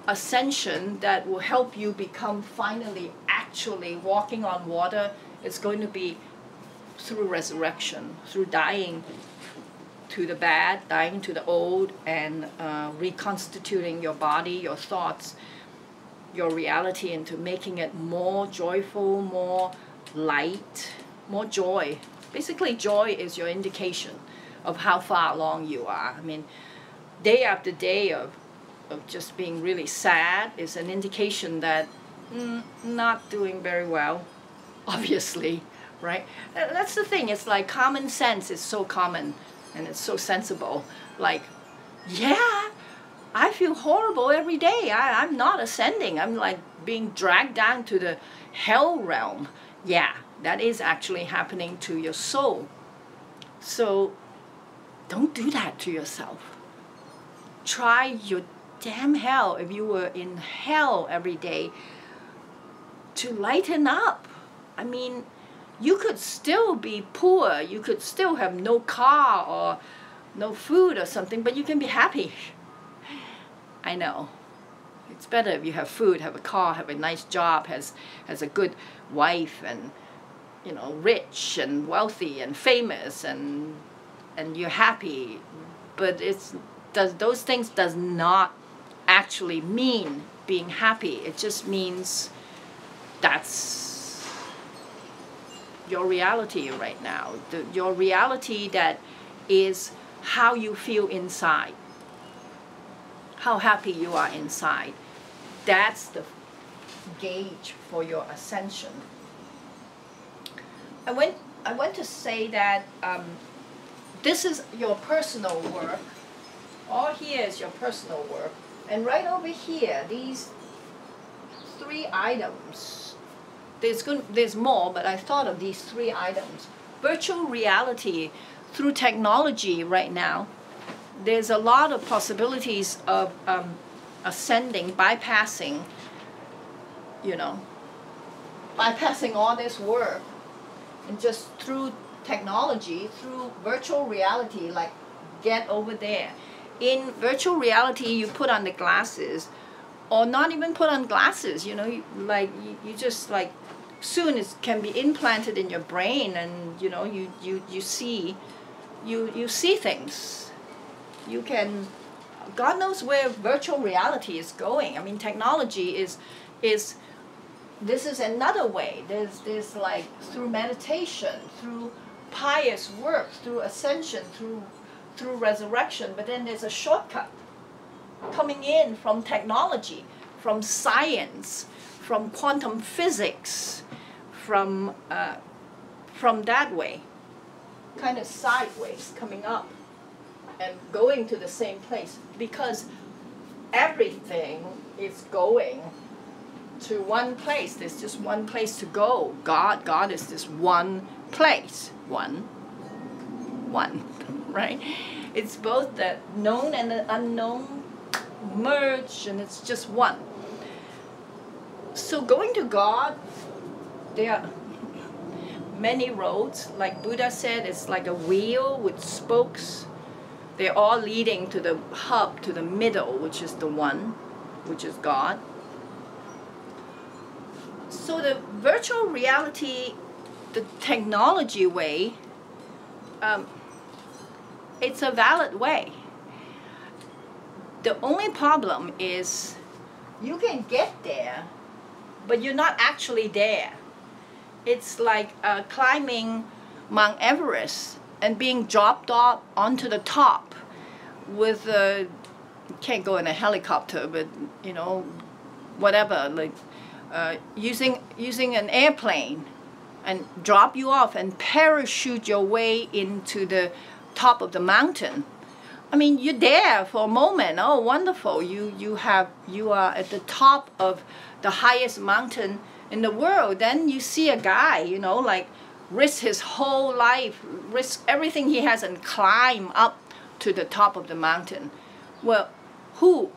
ascension that will help you become finally actually walking on water. It's going to be through resurrection, through dying to the bad, dying to the old, and reconstituting your body, your thoughts, your reality into making it more joyful, more light, more joy. Basically, joy is your indication of how far along you are. I mean, day after day of just being really sad is an indication that not doing very well, obviously, right? That's the thing. It's like common sense is so common and it's so sensible. Like, yeah, I feel horrible every day. I'm not ascending. I'm like being dragged down to the hell realm. Yeah, that is actually happening to your soul. So don't do that to yourself. Try your damn hell, if you were in hell every day, to lighten up. I mean, you could still be poor, you could still have no car or no food or something, but you can be happy. I know. It's better if you have food, have a car, have a nice job, has a good wife, and you know, rich and wealthy and famous, and you're happy. But those things does not actually mean being happy. It just means that's your reality right now. Your reality that is how you feel inside, how happy you are inside. That's the gauge for your ascension. I want to say that this is your personal work. All here is your personal work. And right over here, these 3 items, there's more, but I thought of these 3 items. Virtual reality through technology right now, there's a lot of possibilities of ascending, bypassing, you know, bypassing all this work, and just through technology, through virtual reality, like get over there. In virtual reality, you put on the glasses, or not even put on glasses, you know, you just like, soon it can be implanted in your brain, and you know, you see things. You can, God knows where virtual reality is going. I mean, technology is this is another way. There's like through meditation, through pious work, through ascension, through resurrection, but then there's a shortcut coming in from technology, from science, from quantum physics, from that way, kind of sideways coming up and going to the same place, because everything is going to one place. There's just one place to go. God is this one place, one, right? It's both the known and the unknown merge, and it's just one. So going to God, there are many roads. Like Buddha said, it's like a wheel with spokes. They're all leading to the hub, to the middle, which is the one, which is God. So the virtual reality, the technology way, it's a valid way. The only problem is you can get there, but you're not actually there. It's like climbing Mount Everest and being dropped off onto the top with you can't go in a helicopter, but you know, whatever, like using an airplane and drop you off and parachute your way into the top of the mountain. I mean, you're there for a moment. Oh, wonderful! You are at the top of the highest mountain in the world. Then you see a guy, you know, like risk his whole life, risk everything he has, and climb up to the top of the mountain. Well, who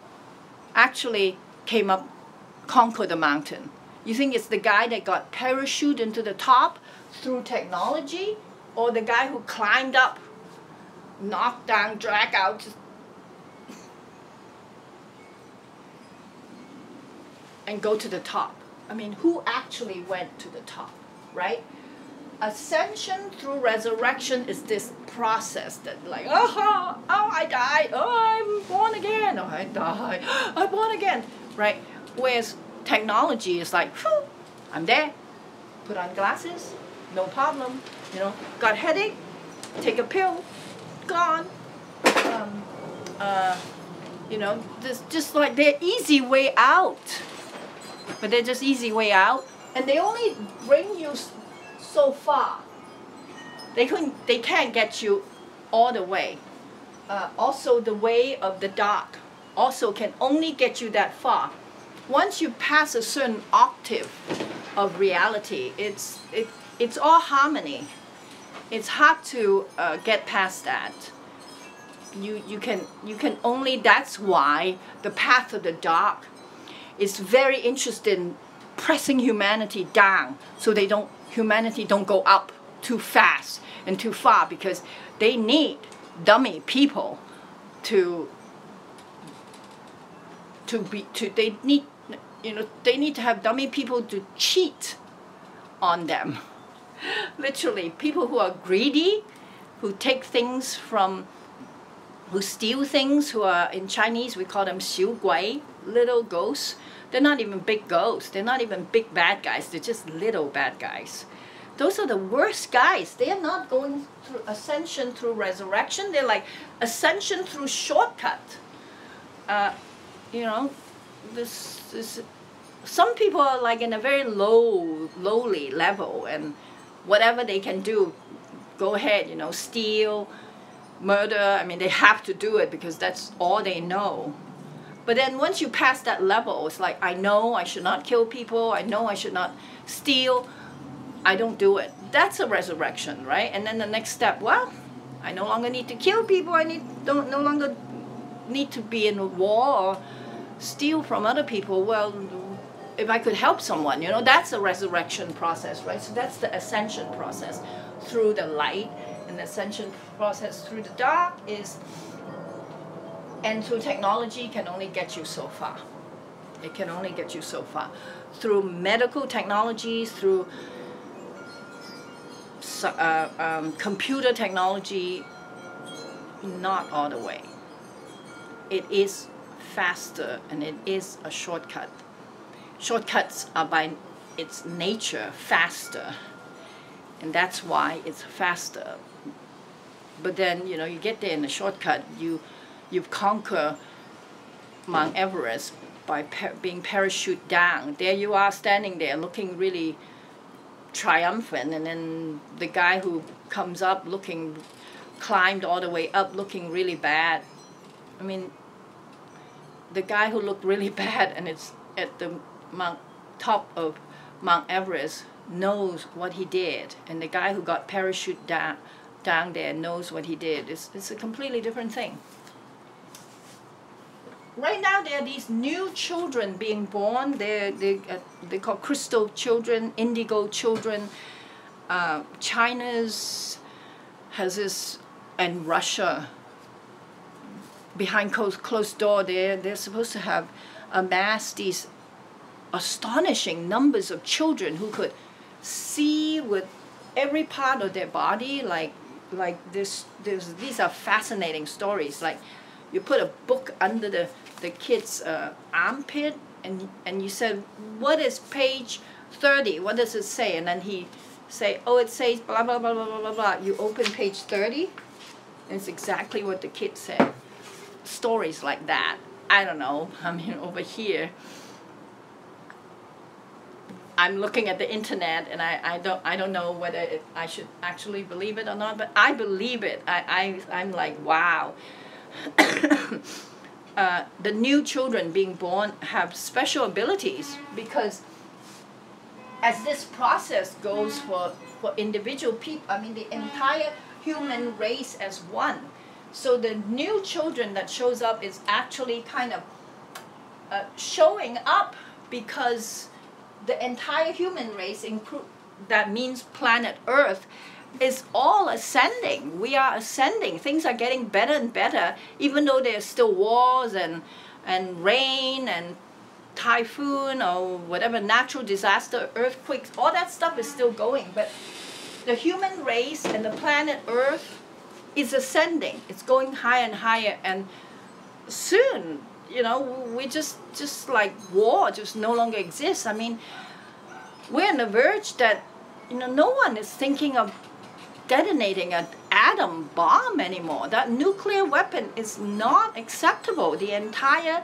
actually came up, conquered the mountain? You think it's the guy that got parachuted into the top through technology, or the guy who climbed up, knocked down, dragged out, and go to the top? I mean, who actually went to the top, right? Ascension through resurrection is this process that like, oh, I died, oh, I'm born again, oh, I died, I'm born again, right? Whereas technology is like, whew, I'm there, put on glasses, no problem, you know, got headache, take a pill, gone. You know, this just like their easy way out, but they're just easy way out, and they only bring you so far. They can't get you all the way. Also, the way of the dark also can only get you that far. Once you pass a certain octave of reality, it's all harmony. It's hard to get past that. You can only. That's why the path of the dark is very interested in pressing humanity down, so humanity don't go up too fast and too far, because they need dummy people they need to have dummy people to cheat on them. Literally, people who are greedy, who take things who steal things, who are, in Chinese we call them 小鬼, little ghosts. They're not even big ghosts. They're not even big bad guys. They're just little bad guys. Those are the worst guys. They are not going through ascension through resurrection. They're like ascension through shortcut. You know, some people are like in a very lowly level, and whatever they can do, go ahead, you know, steal, murder. I mean, they have to do it because that's all they know. But then once you pass that level, it's like, I know I should not kill people. I know I should not steal. I don't do it. That's a resurrection, right? And then the next step, well, I no longer need to kill people. I no longer need to be in a war or steal from other people. Well, if I could help someone, you know, that's a resurrection process, right? So that's the ascension process through the light, and the ascension process through the dark is, and through technology can only get you so far. It can only get you so far. Through medical technologies, through computer technology, not all the way. It is faster, and it is a shortcut. Shortcuts are by its nature faster, and that's why it's faster. But then, you know, you get there in a shortcut, you've conquered Mount Everest by being parachuted down. There you are standing there looking really triumphant, and then the guy who comes up climbed all the way up looking really bad. I mean, the guy who looked really bad and it's at the top of Mount Everest knows what he did, and the guy who got parachuted down there knows what he did. It's a completely different thing. Right now, there are these new children being born. They're called crystal children, indigo children. China's has this, and Russia, behind closed door, they're supposed to have amassed these astonishing numbers of children who could see with every part of their body. Like these are fascinating stories. Like, you put a book under the kid's armpit, and you said, what is page 30? What does it say? And then he say, oh, it says blah, blah, blah, blah, blah, blah, blah. You open page 30, and it's exactly what the kid said. Stories like that. I don't know. I mean, over here, I'm looking at the internet, and I don't know whether I should actually believe it or not, but I believe it. I'm like, wow. The new children being born have special abilities, because as this process goes for individual people, I mean the entire human race as one. So the new children that shows up is actually kind of showing up because the entire human race, that means planet Earth, is all ascending. We are ascending. Things are getting better and better, even though there's still wars and rain and typhoon or whatever natural disaster, earthquakes, all that stuff is still going. But the human race and the planet Earth is ascending. It's going higher and higher, and soon, you know, we just like war just no longer exists. I mean, we're on the verge that, you know, no one is thinking of detonating an atom bomb anymore. That nuclear weapon is not acceptable. The entire,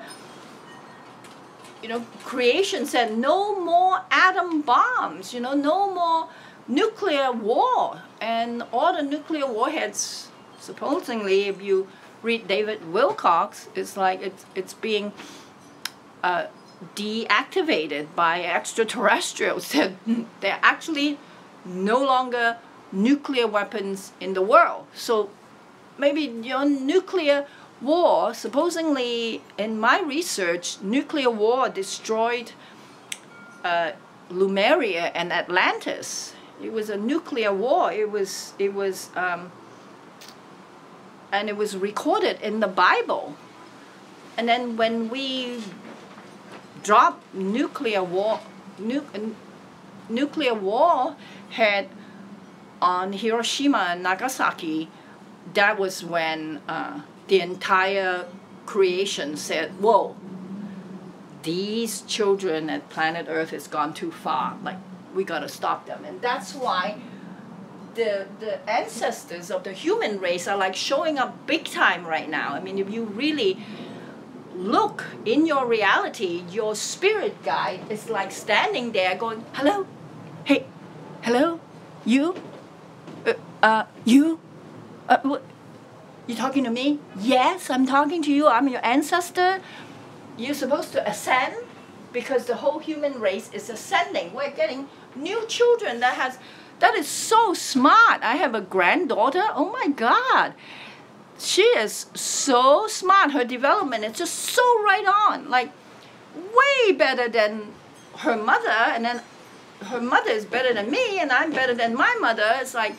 you know, creation said no more atom bombs, you know, no more nuclear war. And all the nuclear warheads, supposedly, if you read David Wilcox, it's like it's being deactivated by extraterrestrials. They're actually no longer nuclear weapons in the world. So maybe your nuclear war, supposedly in my research, nuclear war destroyed Lemuria and Atlantis. It was a nuclear war. And it was recorded in the Bible. And then when we dropped nuclear warhead on Hiroshima and Nagasaki, that was when the entire creation said, whoa, these children at planet Earth has gone too far. Like, we gotta stop them. And that's why the ancestors of the human race are like showing up big time right now. I mean, if you really look in your reality, your spirit guide is like standing there going, hello, hey, hello, you, you, what? You talking to me? Yes, I'm talking to you. I'm your ancestor. You're supposed to ascend because the whole human race is ascending. We're getting new children that is so smart. I have a granddaughter. Oh my God. She is so smart. Her development is just so right on. Like, way better than her mother. And then her mother is better than me, and I'm better than my mother. It's like,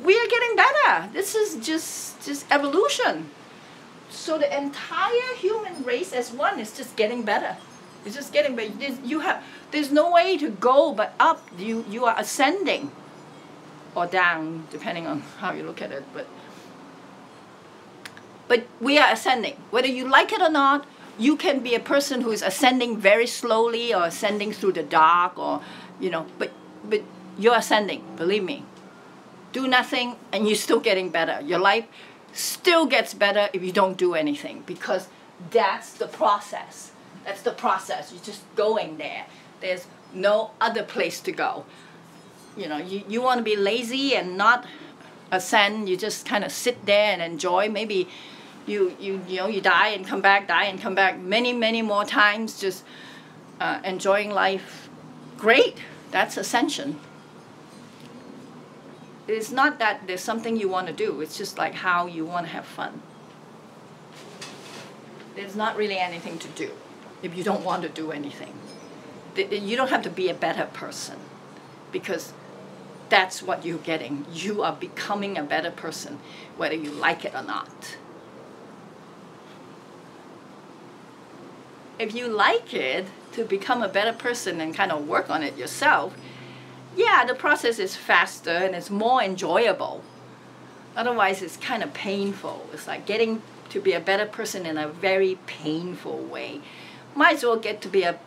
we are getting better. This is just evolution. So the entire human race as one is just getting better. It's just getting better. There's no way to go but up. You are ascending or down, depending on how you look at it. But we are ascending. Whether you like it or not, you can be a person who is ascending very slowly or ascending through the dark, or, you know, but you're ascending, believe me. Do nothing and you're still getting better. Your life still gets better if you don't do anything, because that's the process. That's the process. You're just going there. There's no other place to go. You know, you want to be lazy and not ascend. You just kind of sit there and enjoy. Maybe you die and come back many more times, just enjoying life. Great. That's ascension. It's not that there's something you want to do. It's just like how you want to have fun. There's not really anything to do if you don't want to do anything. You don't have to be a better person, because that's what you're getting. You are becoming a better person, whether you like it or not. If you like it, to become a better person and kind of work on it yourself, yeah, the process is faster and it's more enjoyable. Otherwise, it's kind of painful. It's like getting to be a better person in a very painful way. Might as well get to be a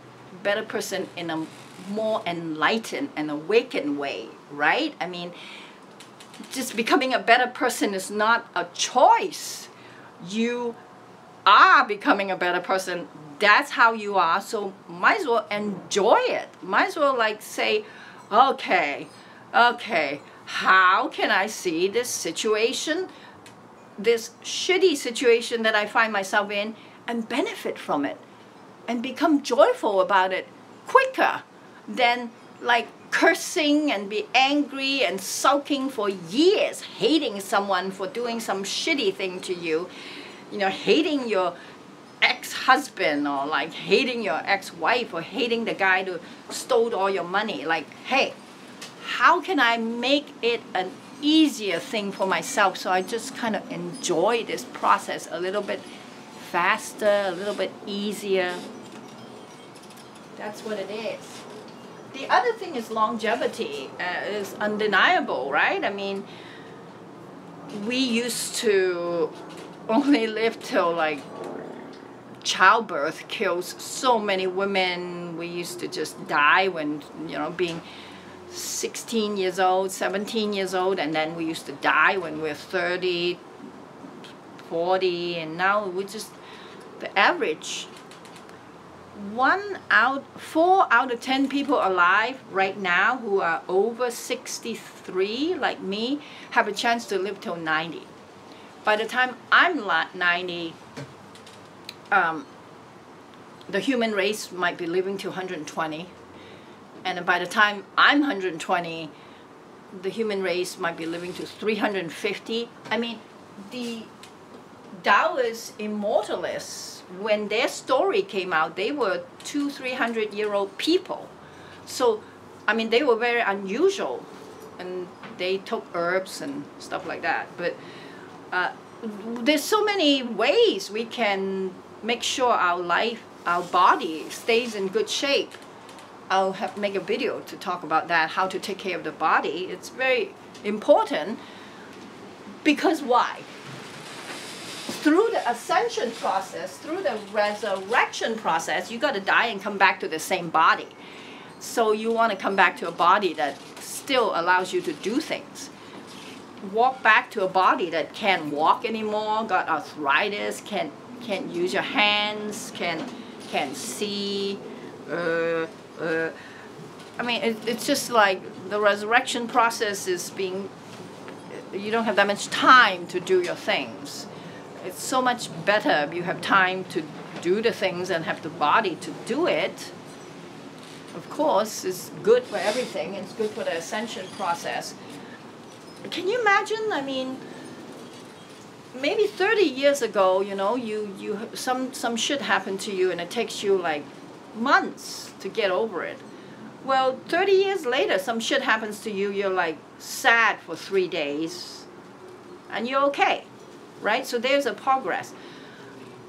better person in a more enlightened and awakened way, right? I mean, just becoming a better person is not a choice. You are becoming a better person. That's how you are. So might as well enjoy it. Might as well like say, okay, how can I see this situation, this shitty situation that I find myself in, and benefit from it and become joyful about it quicker than like cursing and be angry and sulking for years, hating someone for doing some shitty thing to you, you know, hating your ex-husband, or like hating your ex-wife, or hating the guy who stole all your money. Like, hey, how can I make it an easier thing for myself, so I just kind of enjoy this process a little bit faster, a little bit easier. That's what it is. The other thing is longevity is undeniable, right? I mean, we used to only live till like childbirth kills so many women. We used to just die when, you know, being 16 years old, 17 years old, and then we used to die when we're 30, 40, and now we just, the average, 4 out of 10 people alive right now who are over 63, like me, have a chance to live till 90. By the time I'm 90, the human race might be living to 120. And by the time I'm 120, the human race might be living to 350. I mean, the Taoist immortalists, when their story came out, they were 200-300-year-old people. So, I mean, they were very unusual, and they took herbs and stuff like that. But there's so many ways we can make sure our life, our body stays in good shape. I'll make a video to talk about that, how to take care of the body. It's very important, because why? Through the ascension process, through the resurrection process, you got to die and come back to the same body. So you want to come back to a body that still allows you to do things. Walk back to a body that can't walk anymore, got arthritis, can't use your hands, can't see. I mean, it's just like the resurrection process is being, you don't have that much time to do your things. It's so much better if you have time to do the things and have the body to do it. Of course, it's good for everything. It's good for the ascension process. Can you imagine? I mean, maybe 30 years ago, you know, some shit happened to you and it takes you like months to get over it. Well, 30 years later, some shit happens to you, you're like sad for 3 days and you're okay, right? So there's a progress.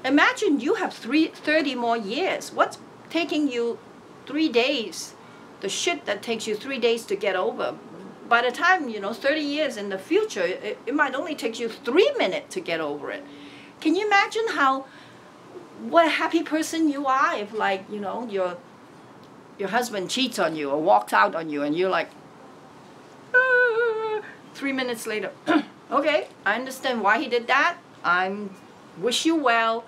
Imagine you have 30 more years. What's taking you 3 days? The shit that takes you 3 days to get over. By the time, you know, 30 years in the future, it might only take you 3 minutes to get over it. Can you imagine what a happy person you are if, like, you know, your husband cheats on you or walks out on you and you're like, 3 minutes later, okay, I understand why he did that. I wish you well.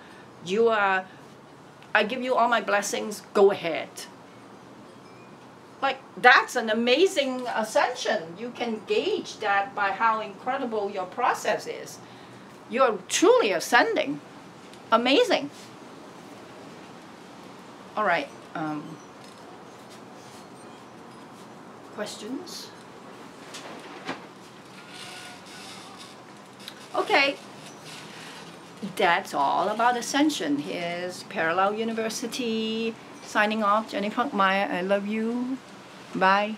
I give you all my blessings. Go ahead. Like, that's an amazing ascension. You can gauge that by how incredible your process is. You're truly ascending. Amazing. All right. Questions? Okay. That's all about Ascension. Here's Parallel University. Signing off, Jenny Funkmeyer. I love you. Bye.